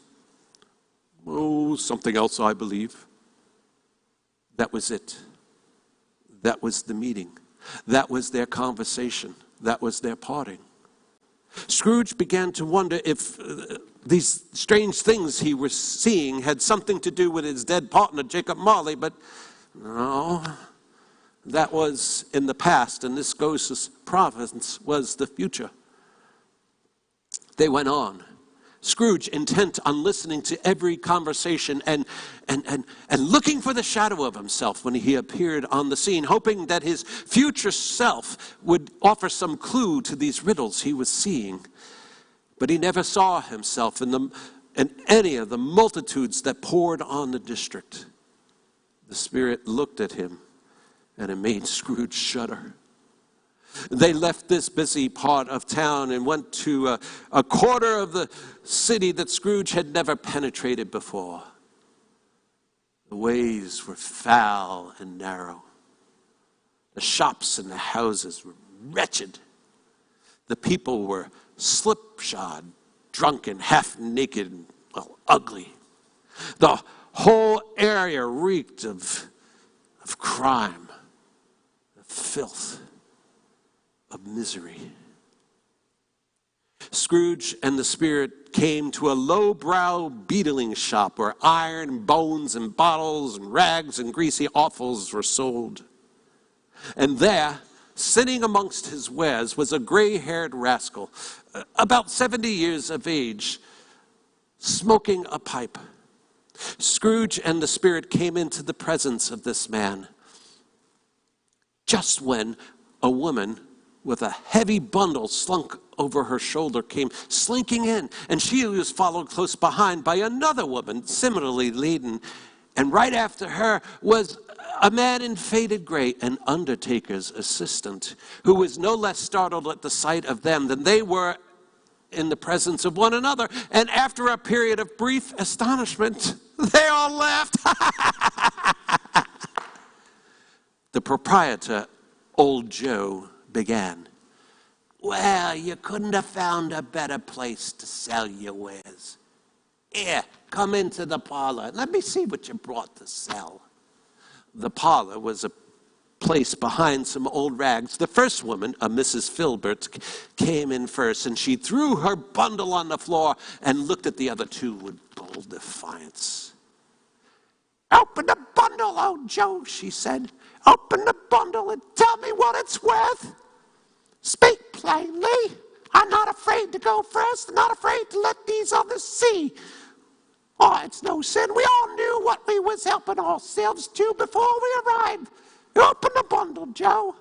"Oh, something else, I believe." That was it. That was the meeting. That was their conversation. That was their parting. Scrooge began to wonder if these strange things he was seeing had something to do with his dead partner, Jacob Marley, but no, that was in the past, and this ghost's province was the future. They went on, Scrooge intent on listening to every conversation and looking for the shadow of himself when he appeared on the scene, hoping that his future self would offer some clue to these riddles he was seeing. But he never saw himself in any of the multitudes that poured on the district. The spirit looked at him, and it made Scrooge shudder. They left this busy part of town and went to a quarter of the city that Scrooge had never penetrated before. The ways were foul and narrow. The shops and the houses were wretched. The people were slipshod, drunken, half-naked, and, well, ugly. The whole area reeked of crime, of filth, of misery. Scrooge and the spirit came to a low-brow beetling shop where iron, bones, and bottles, and rags, and greasy offals were sold. And there, sitting amongst his wares, was a gray-haired rascal, about 70 years of age, smoking a pipe. Scrooge and the spirit came into the presence of this man just when a woman with a heavy bundle slung over her shoulder came slinking in, and she was followed close behind by another woman similarly laden, and right after her was a man in faded gray, an undertaker's assistant, who was no less startled at the sight of them than they were in the presence of one another. And after a period of brief astonishment, they all laughed. The proprietor, Old Joe, began. "Well, you couldn't have found a better place to sell your wares. Here, come into the parlor. Let me see what you brought to sell." The parlor was a place behind some old rags. The first woman, a Mrs. Filbert, came in first, and she threw her bundle on the floor and looked at the other two with bold defiance. "Open the bundle, old Joe," she said. "Open the bundle and tell me what it's worth. Speak plainly. I'm not afraid to go first, not afraid to let these others see. Oh, it's no sin. We all knew what we was helping ourselves to before we arrived. Open the bundle, Joe."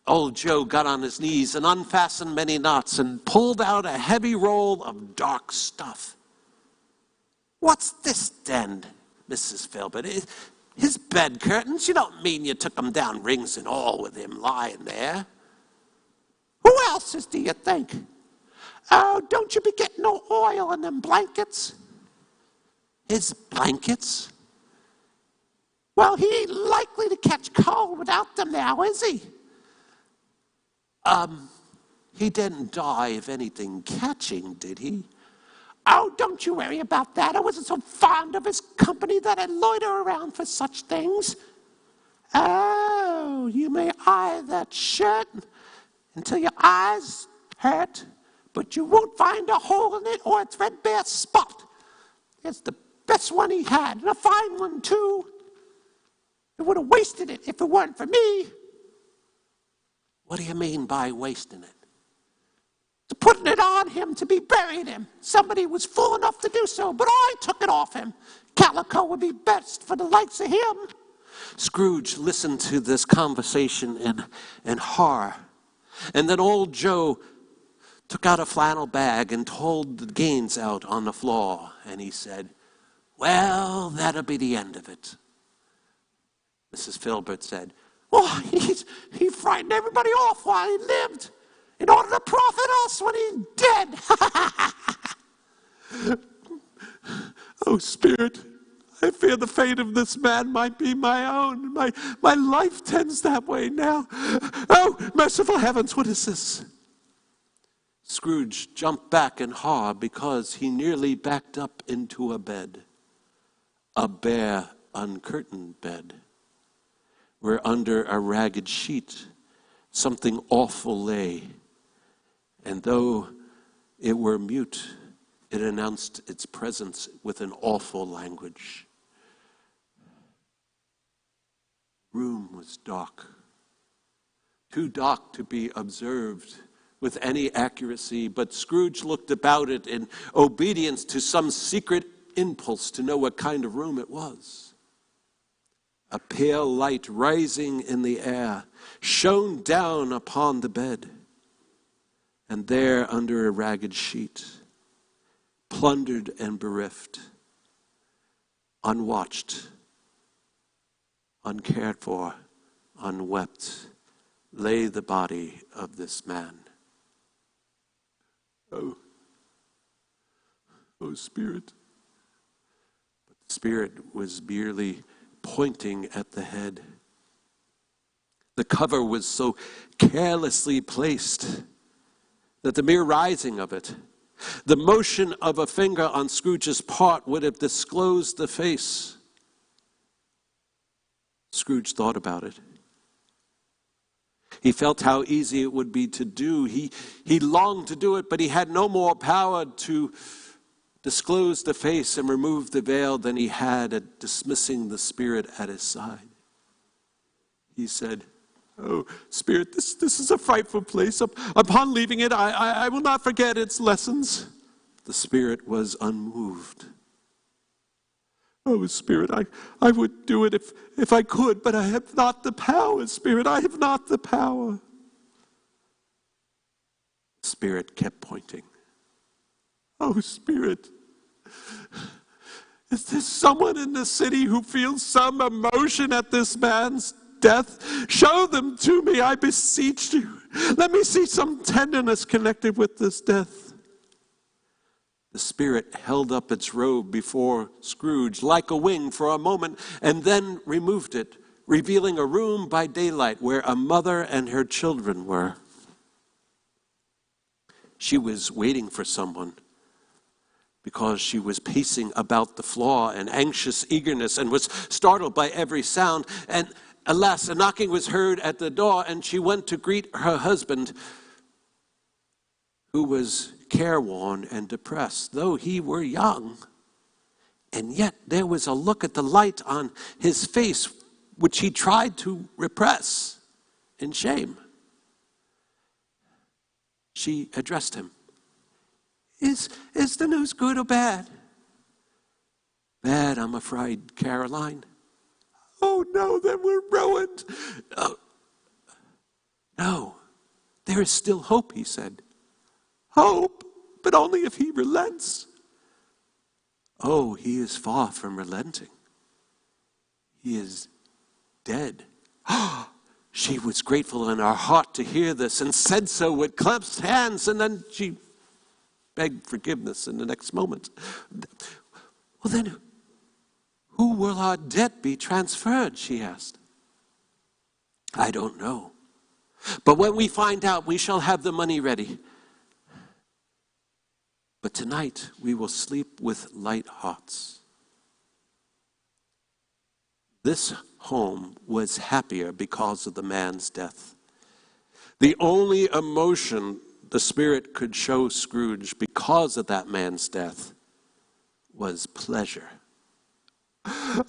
Old Joe got on his knees and unfastened many knots and pulled out a heavy roll of dark stuff. "What's this, then, Mrs. Filbert? His bed curtains? You don't mean you took them down, rings and all, with him lying there? Who else's, do you think? Oh, don't you be getting no oil in them blankets? His blankets? Well, he ain't likely to catch cold without them now, is he? He didn't die of anything catching, did he? Oh, don't you worry about that. I wasn't so fond of his company that I'd loiter around for such things. Oh, you may eye that shirt until your eyes hurt, but you won't find a hole in it or a threadbare spot. It's the best one he had, and a fine one, too. He would have wasted it if it weren't for me. What do you mean by wasting it? To putting it on him to be buried him. Somebody was fool enough to do so, but I took it off him. Calico would be best for the likes of him. Scrooge listened to this conversation in horror. And then old Joe took out a flannel bag and told the Gaines out on the floor. And he said, well, that'll be the end of it. Mrs. Filbert said, well, he frightened everybody off while he lived in order to profit us when he's dead. Oh, Spirit, I fear the fate of this man might be my own. My life tends that way now. Oh, merciful heavens, what is this? Scrooge jumped back in horror because he nearly backed up into a bed. A bare, uncurtained bed, where under a ragged sheet something awful lay. And though it were mute, it announced its presence with an awful language. Room was dark, too dark to be observed with any accuracy, but Scrooge looked about it in obedience to some secret impulse to know what kind of room it was. A pale light rising in the air shone down upon the bed, and there under a ragged sheet, plundered and bereft, unwatched, uncared for, unwept, lay the body of this man. Oh, Spirit. But the Spirit was merely pointing at the head. The cover was so carelessly placed that the mere rising of it, the motion of a finger on Scrooge's part, would have disclosed the face. Scrooge thought about it. He felt how easy it would be to do. He longed to do it, but he had no more power to disclose the face and remove the veil than he had at dismissing the Spirit at his side. He said, oh, Spirit, this is a frightful place. Upon leaving it, I will not forget its lessons. The Spirit was unmoved. Oh, Spirit, I would do it if I could, but I have not the power, Spirit. I have not the power. The Spirit kept pointing. Oh, Spirit, is there someone in the city who feels some emotion at this man's death? Show them to me, I beseech you. Let me see some tenderness connected with this death. The Spirit held up its robe before Scrooge like a wing for a moment, and then removed it, revealing a room by daylight where a mother and her children were. She was waiting for someone because she was pacing about the floor in anxious eagerness and was startled by every sound. And alas, a knocking was heard at the door, and she went to greet her husband, who was careworn and depressed, though he were young. And yet there was a look at the light on his face which he tried to repress in shame. She addressed him. Is the news good or bad? Bad, I'm afraid, Caroline. Oh no, then we're ruined. No, there is still hope, he said. Hope, but only if he relents. Oh, he is far from relenting. he is dead. She was grateful in her heart to hear this and said so with clasped hands, and then she begged forgiveness in the next moment. Well then, who will our debt be transferred, she asked. I don't know. But when we find out, we shall have the money ready. But tonight, we will sleep with light hearts. This home was happier because of the man's death. The only emotion the Spirit could show Scrooge because of that man's death was pleasure.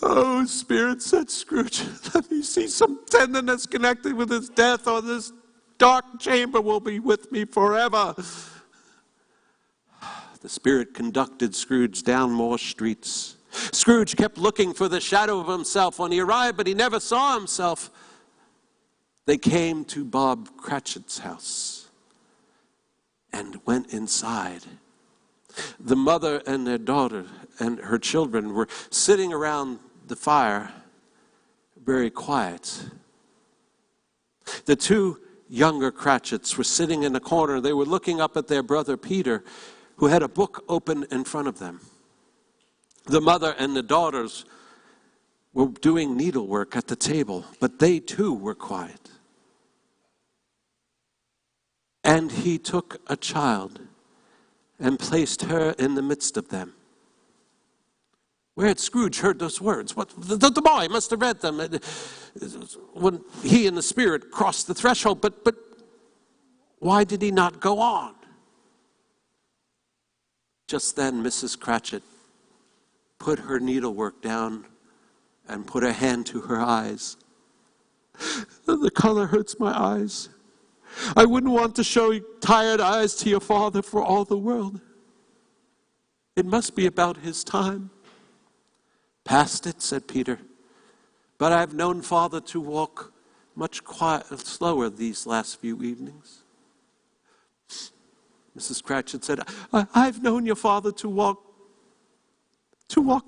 Oh, Spirit, said Scrooge, let me see some tenderness connected with his death, or this dark chamber will be with me forever. The Spirit conducted Scrooge down more streets. Scrooge kept looking for the shadow of himself when he arrived, but he never saw himself. They came to Bob Cratchit's house and went inside. The mother and their daughter and her children were sitting around the fire, very quiet. The two younger Cratchits were sitting in a corner. They were looking up at their brother Peter, who had a book open in front of them. The mother and the daughters were doing needlework at the table, but they too were quiet. And he took a child and placed her in the midst of them. Where had Scrooge heard those words? What, the boy must have read them when he and the Spirit crossed the threshold, but why did he not go on? Just then, Mrs. Cratchit put her needlework down and put her hand to her eyes. The color hurts my eyes. I wouldn't want to show tired eyes to your father for all the world. It must be about his time. Past it, said Peter. But I've known Father to walk much slower these last few evenings. Mrs. Cratchit said, I've known your father to walk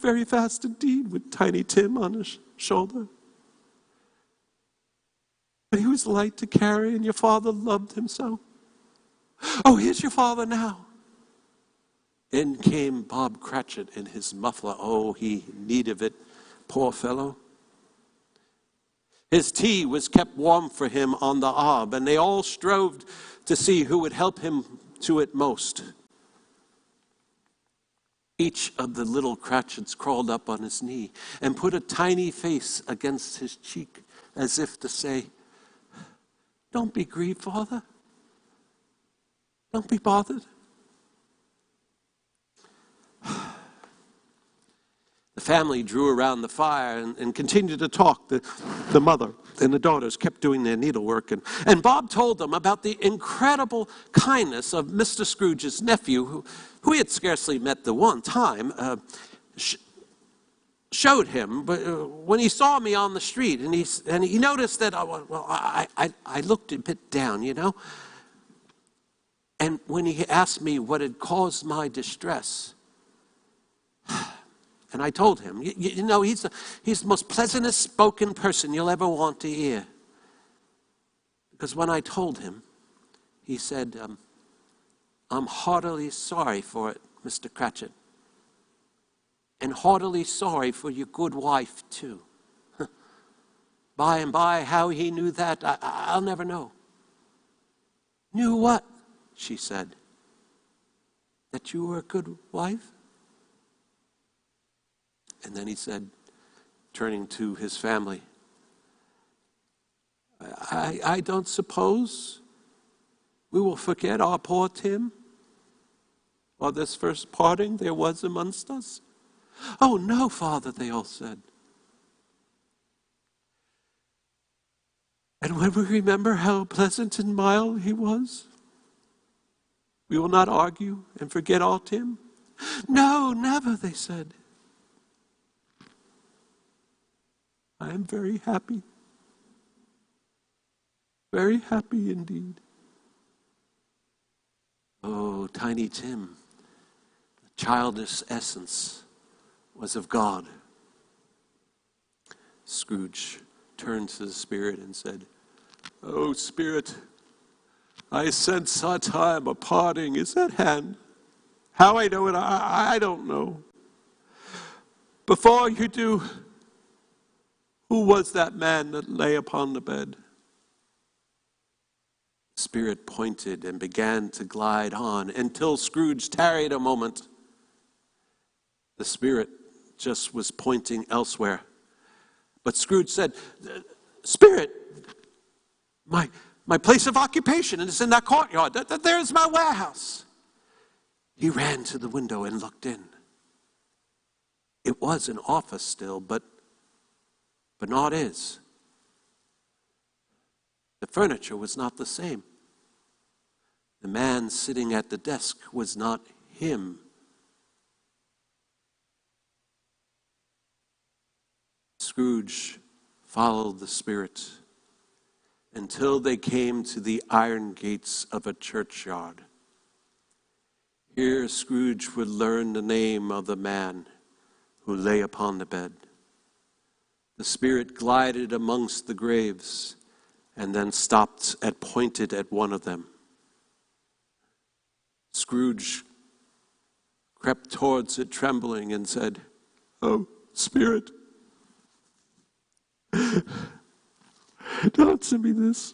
very fast indeed with Tiny Tim on his shoulder. But he was light to carry, and your father loved him so. Oh, here's your father now. In came Bob Cratchit in his muffler. Oh, he needed it, poor fellow. His tea was kept warm for him on the hob, and they all strove to see who would help him to it most. Each of the little Cratchits crawled up on his knee and put a tiny face against his cheek, as if to say, don't be grieved, Father. Don't be bothered. The family drew around the fire and continued to talk. The mother and the daughters kept doing their needlework. And Bob told them about the incredible kindness of Mr. Scrooge's nephew, who he had scarcely met the one time, showed him when he saw me on the street. And he noticed that, I looked a bit down, you know. And when he asked me what had caused my distress, and I told him, you know, he's the most pleasantest spoken person you'll ever want to hear. Because when I told him, he said, I'm heartily sorry for it, Mr. Cratchit. And heartily sorry for your good wife, too. By and by, how he knew that, I'll never know. Knew what? She said. That you were a good wife? And then he said, turning to his family, I don't suppose we will forget our poor Tim, or this first parting there was amongst us. Oh, no, Father, they all said. And when we remember how pleasant and mild he was, we will not argue and forget our Tim. No, never, they said. I am very happy indeed. Oh, Tiny Tim, the childish essence was of God. Scrooge turned to the Spirit and said, "Oh, Spirit, I sense our time of parting is at hand. How I know it, I don't know. Before you do, who was that man that lay upon the bed?" The Spirit pointed and began to glide on until Scrooge tarried a moment. The Spirit just was pointing elsewhere. But Scrooge said, "Spirit, my place of occupation is in that courtyard. There's my warehouse." He ran to the window and looked in. It was an office still, but not his. The furniture was not the same. The man sitting at the desk was not him. Scrooge followed the Spirit until they came to the iron gates of a churchyard. Here Scrooge would learn the name of the man who lay upon the bed. The Spirit glided amongst the graves and then stopped and pointed at one of them. Scrooge crept towards it trembling and said, "Oh, Spirit, answer me this.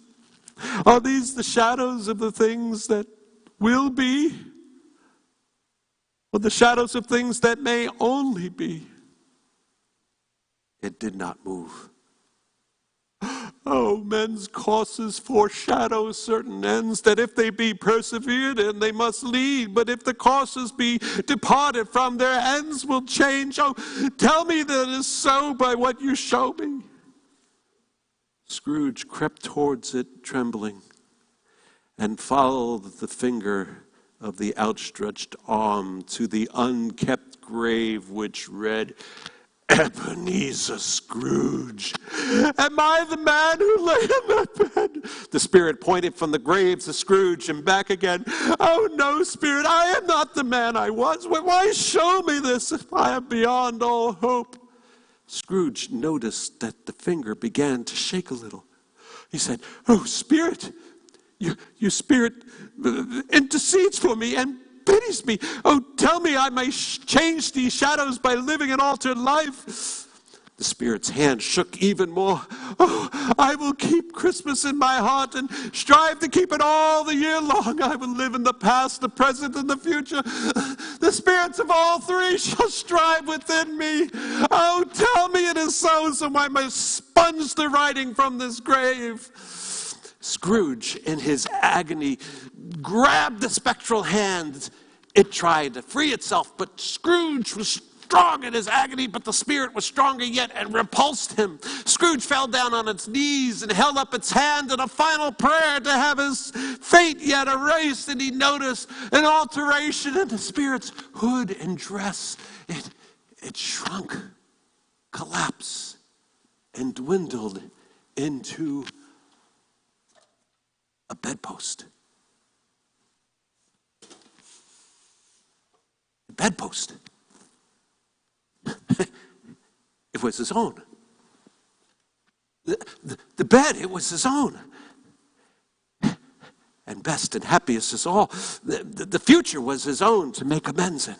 Are these the shadows of the things that will be, or the shadows of things that may only be?" It did not move. "Oh, men's courses foreshadow certain ends, that if they be persevered in, they must lead. But if the courses be departed from, their ends will change. Oh, tell me that it is so by what you show me." Scrooge crept towards it trembling and followed the finger of the outstretched arm to the unkept grave which read, "Ebenezer Scrooge, am I the man who lay in that bed?" The Spirit pointed from the grave to Scrooge and back again. "Oh, no, Spirit, I am not the man I was. Why show me this if I am beyond all hope?" Scrooge noticed that the finger began to shake a little. He said, "Oh, Spirit, your Spirit intercedes for me and pities me. Oh, tell me I may change these shadows by living an altered life." The Spirit's hand shook even more. "Oh, I will keep Christmas in my heart and strive to keep it all the year long. I will live in the past, the present, and the future. The spirits of all three shall strive within me. Oh, tell me it is so I may sponge the writing from this grave." Scrooge, in his agony, grabbed the spectral hand. It tried to free itself, but Scrooge was strong in his agony, but the Spirit was stronger yet and repulsed him. Scrooge fell down on its knees and held up its hand in a final prayer to have his fate yet erased, and he noticed an alteration in the Spirit's hood and dress. It shrunk, collapsed, and dwindled into a bedpost. The bedpost. It was his own. The bed, it was his own. And best and happiest of all, the future was his own to make amends in.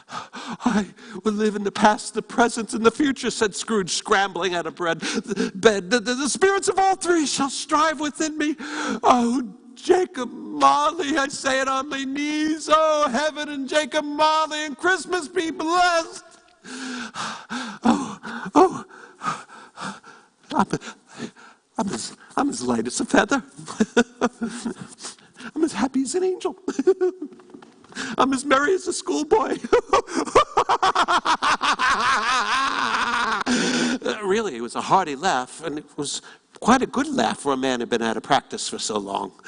"I will live in the past, the present, and the future," said Scrooge, scrambling out of bed. The spirits of all three shall strive within me. Oh, Jacob Marley, I say it on my knees. Oh, heaven and Jacob Marley, and Christmas be blessed. I'm as light as a feather. I'm as happy as an angel. I'm as merry as a schoolboy. Really, it was a hearty laugh, and it was quite a good laugh for a man who'd been out of practice for so long.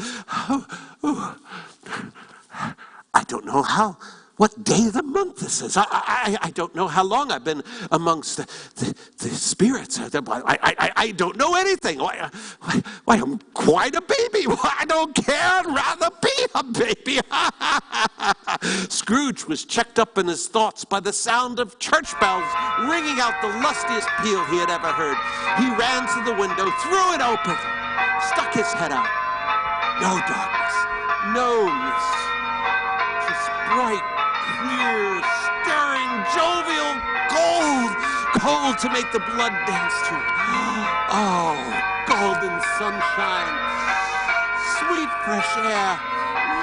I don't know how what day of the month this is. I don't know how long I've been amongst the spirits. I don't know anything. Why, I'm quite a baby. I don't care. I'd rather be a baby. Scrooge was checked up in his thoughts by the sound of church bells ringing out the lustiest peal he had ever heard. He ran to the window, threw it open, stuck his head out. No darkness, no mist, just bright, clear, stirring, jovial, cold to make the blood dance to. Oh, golden sunshine, sweet fresh air,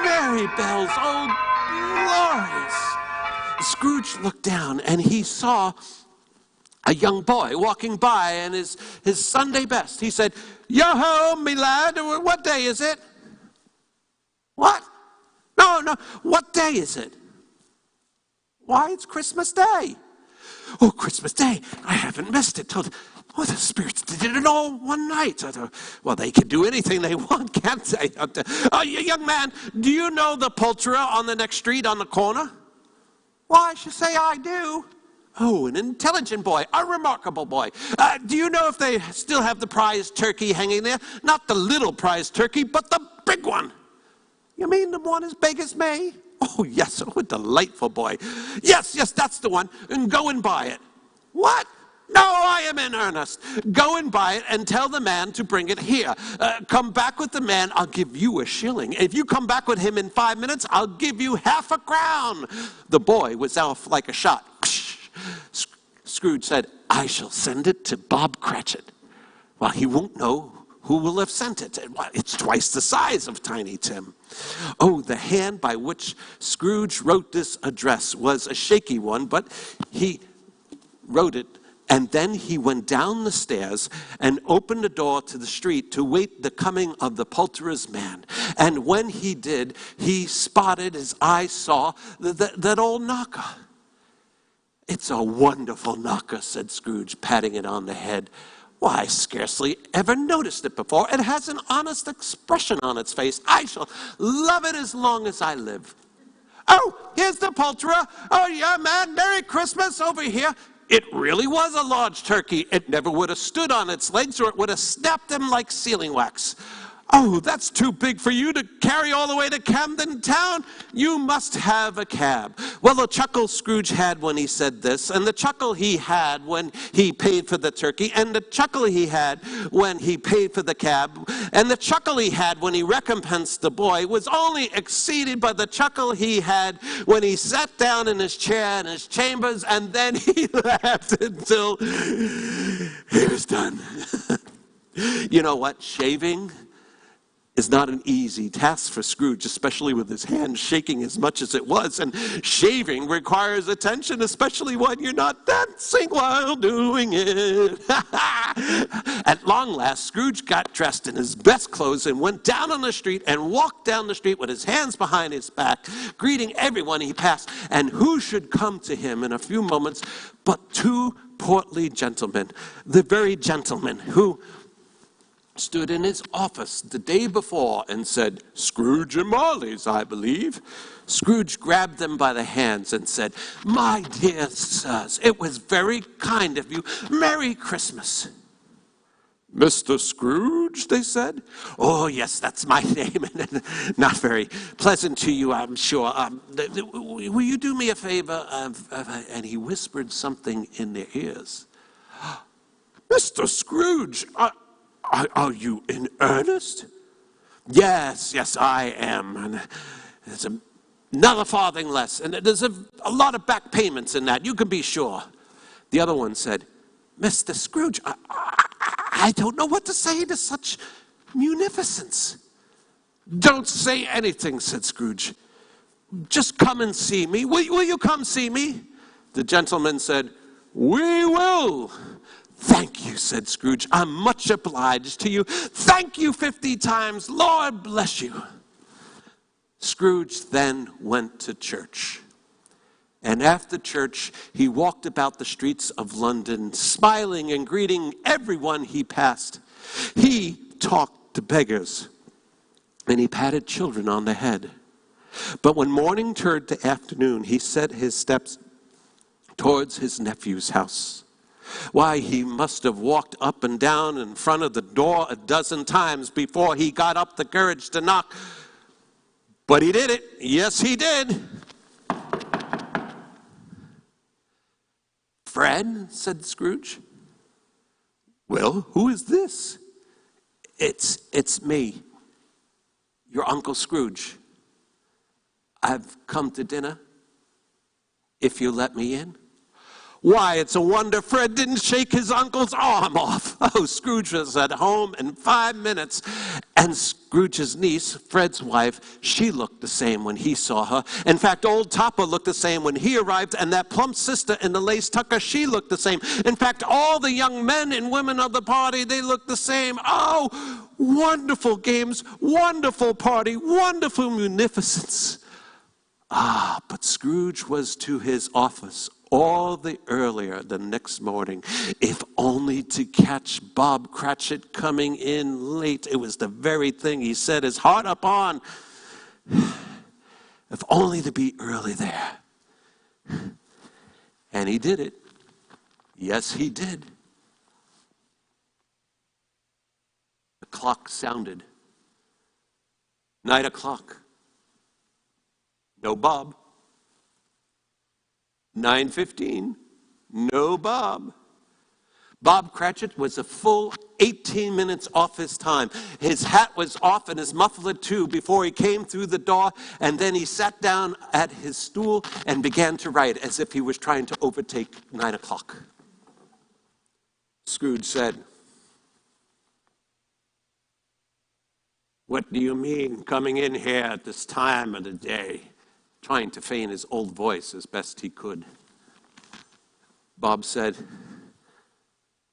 merry bells, oh, glorious. Scrooge looked down and he saw a young boy walking by in his Sunday best. He said, "Yo-ho, me lad, what day is it?" "What? No, what day is it?" "Why, it's Christmas Day." "Oh, Christmas Day, I haven't missed it. Oh, the spirits did it all one night." Well, they can do anything they want, can't they? "Young man, do you know the poulterer on the next street on the corner?" "Why, I should say I do." "Oh, an intelligent boy, a remarkable boy. Do you know if they still have the prize turkey hanging there? Not the little prize turkey, but the big one." "You mean the one as big as me?" "Oh, yes, oh, a delightful boy. Yes, that's the one. And go and buy it." "What?" "No, I am in earnest. Go and buy it and tell the man to bring it here. Come back with the man, I'll give you a shilling. If you come back with him in 5 minutes, I'll give you half a crown." The boy was off like a shot. Scrooge said, "I shall send it to Bob Cratchit." "Well, he won't know who will have sent it. It's twice the size of Tiny Tim." Oh, the hand by which Scrooge wrote this address was a shaky one, but he wrote it, and then he went down the stairs and opened the door to the street to wait the coming of the poulterer's man. And when he did, he spotted, his eyes saw, that old knocker. "It's a wonderful knocker," said Scrooge, patting it on the head. "Why, I scarcely ever noticed it before. It has an honest expression on its face. I shall love it as long as I live. Oh, here's the poulterer. Oh, yeah, man, Merry Christmas over here." It really was a large turkey. It never would have stood on its legs, or it would have snapped them like sealing wax. "Oh, that's too big for you to carry all the way to Camden Town. You must have a cab." Well, the chuckle Scrooge had when he said this, and the chuckle he had when he paid for the turkey, and the chuckle he had when he paid for the cab, and the chuckle he had when he recompensed the boy was only exceeded by the chuckle he had when he sat down in his chair in his chambers, and then he laughed until he was done. You know what? Shaving is not an easy task for Scrooge, especially with his hand shaking as much as it was. And shaving requires attention, especially when you're not dancing while doing it. At long last, Scrooge got dressed in his best clothes and went down on the street and walked down the street with his hands behind his back, greeting everyone he passed. And who should come to him in a few moments but two portly gentlemen, the very gentlemen who stood in his office the day before and said, "Scrooge and Marley's, I believe." Scrooge grabbed them by the hands and said, "My dear sirs, it was very kind of you. Merry Christmas." "Mr. Scrooge," they said. "Oh, yes, that's my name, and not very pleasant to you, I'm sure. Will you do me a favor?" And he whispered something in their ears. "Mr. Scrooge, are you in earnest?" Yes, I am. And there's another farthing less. And there's a lot of back payments in that, you can be sure." The other one said, "Mr. Scrooge, I don't know what to say to such munificence." "Don't say anything," said Scrooge. "Just come and see me. Will you come see me?" The gentleman said, "We will." "Thank you," said Scrooge. "I'm much obliged to you. Thank you 50 times. Lord bless you." Scrooge then went to church. And after church, he walked about the streets of London, smiling and greeting everyone he passed. He talked to beggars, and he patted children on the head. But when morning turned to afternoon, he set his steps towards his nephew's house. Why, he must have walked up and down in front of the door a dozen times before he got up the courage to knock. But he did it. Yes, he did. "Fred," said Scrooge. "Well, who is this?" It's me, your Uncle Scrooge. I've come to dinner, if you let me in." Why, it's a wonder Fred didn't shake his uncle's arm off. Oh, Scrooge was at home in 5 minutes. And Scrooge's niece, Fred's wife, she looked the same when he saw her. In fact, old Topper looked the same when he arrived, and that plump sister in the lace tucker, she looked the same. In fact, all the young men and women of the party, they looked the same. Oh, wonderful games, wonderful party, wonderful munificence. Ah, but Scrooge was to his office all the earlier the next morning, if only to catch Bob Cratchit coming in late. It was the very thing he set his heart upon. If only to be early there. And he did it. Yes, he did. The clock sounded. 9 o'clock. No Bob. 9:15. No Bob. Bob Cratchit was a full 18 minutes off his time. His hat was off and his muffler too before he came through the door, and then he sat down at his stool and began to write as if he was trying to overtake 9 o'clock. Scrooge said, "What do you mean coming in here at this time of the day?" Trying to feign his old voice as best he could. Bob said,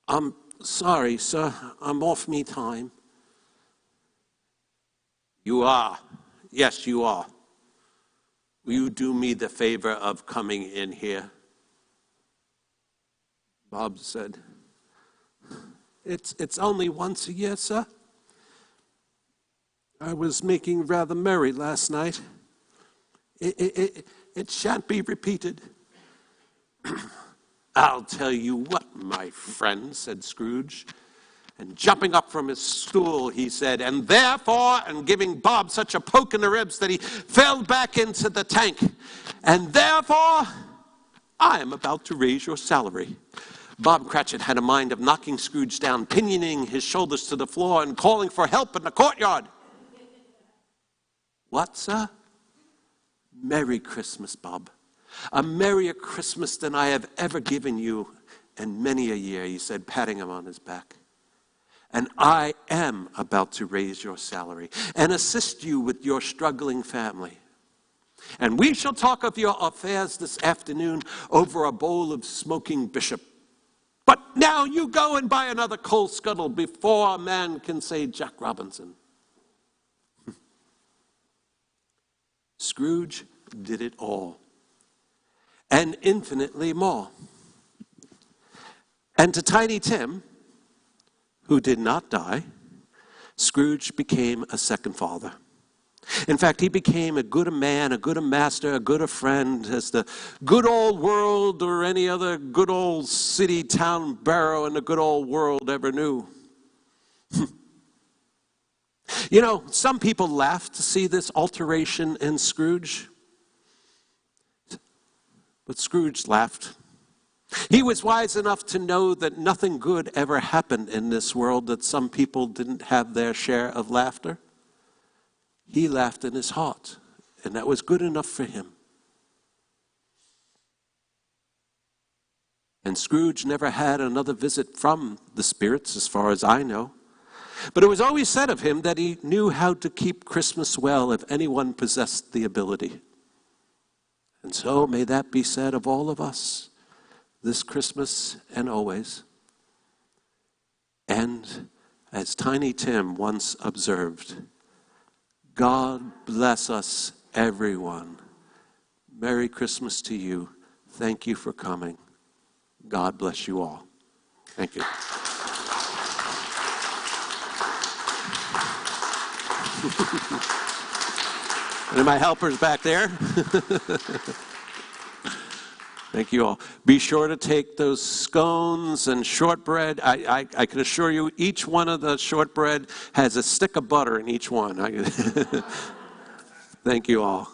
"I'm sorry, sir. I'm off me time." "You are. Yes, you are. Will you do me the favor of coming in here?" Bob said, It's only once a year, sir. I was making rather merry last night. It shan't be repeated." "I'll tell you what, my friend," said Scrooge. And jumping up from his stool, he said, "And therefore," and giving Bob such a poke in the ribs that he fell back into the tank, "and therefore, I am about to raise your salary." Bob Cratchit had a mind of knocking Scrooge down, pinioning his shoulders to the floor, and calling for help in the courtyard. "What, sir?" "Merry Christmas, Bob. A merrier Christmas than I have ever given you in many a year," he said, patting him on his back. "And I am about to raise your salary and assist you with your struggling family. And we shall talk of your affairs this afternoon over a bowl of smoking bishop. But now you go and buy another coal scuttle before a man can say Jack Robinson." Scrooge did it all, and infinitely more. And to Tiny Tim, who did not die, Scrooge became a second father. In fact, he became a good a man, a good a master, a good a friend as the good old world or any other good old city, town, borough in the good old world ever knew. You know, some people laugh to see this alteration in Scrooge. But Scrooge laughed. He was wise enough to know that nothing good ever happened in this world, that some people didn't have their share of laughter. He laughed in his heart, and that was good enough for him. And Scrooge never had another visit from the spirits, as far as I know. But it was always said of him that he knew how to keep Christmas well if anyone possessed the ability. And so may that be said of all of us this Christmas and always. And as Tiny Tim once observed, God bless us, everyone. Merry Christmas to you. Thank you for coming. God bless you all. Thank you. And my helpers back there. Thank you all. Be sure to take those scones and shortbread. I can assure you each one of the shortbread has a stick of butter in each one. Thank you all.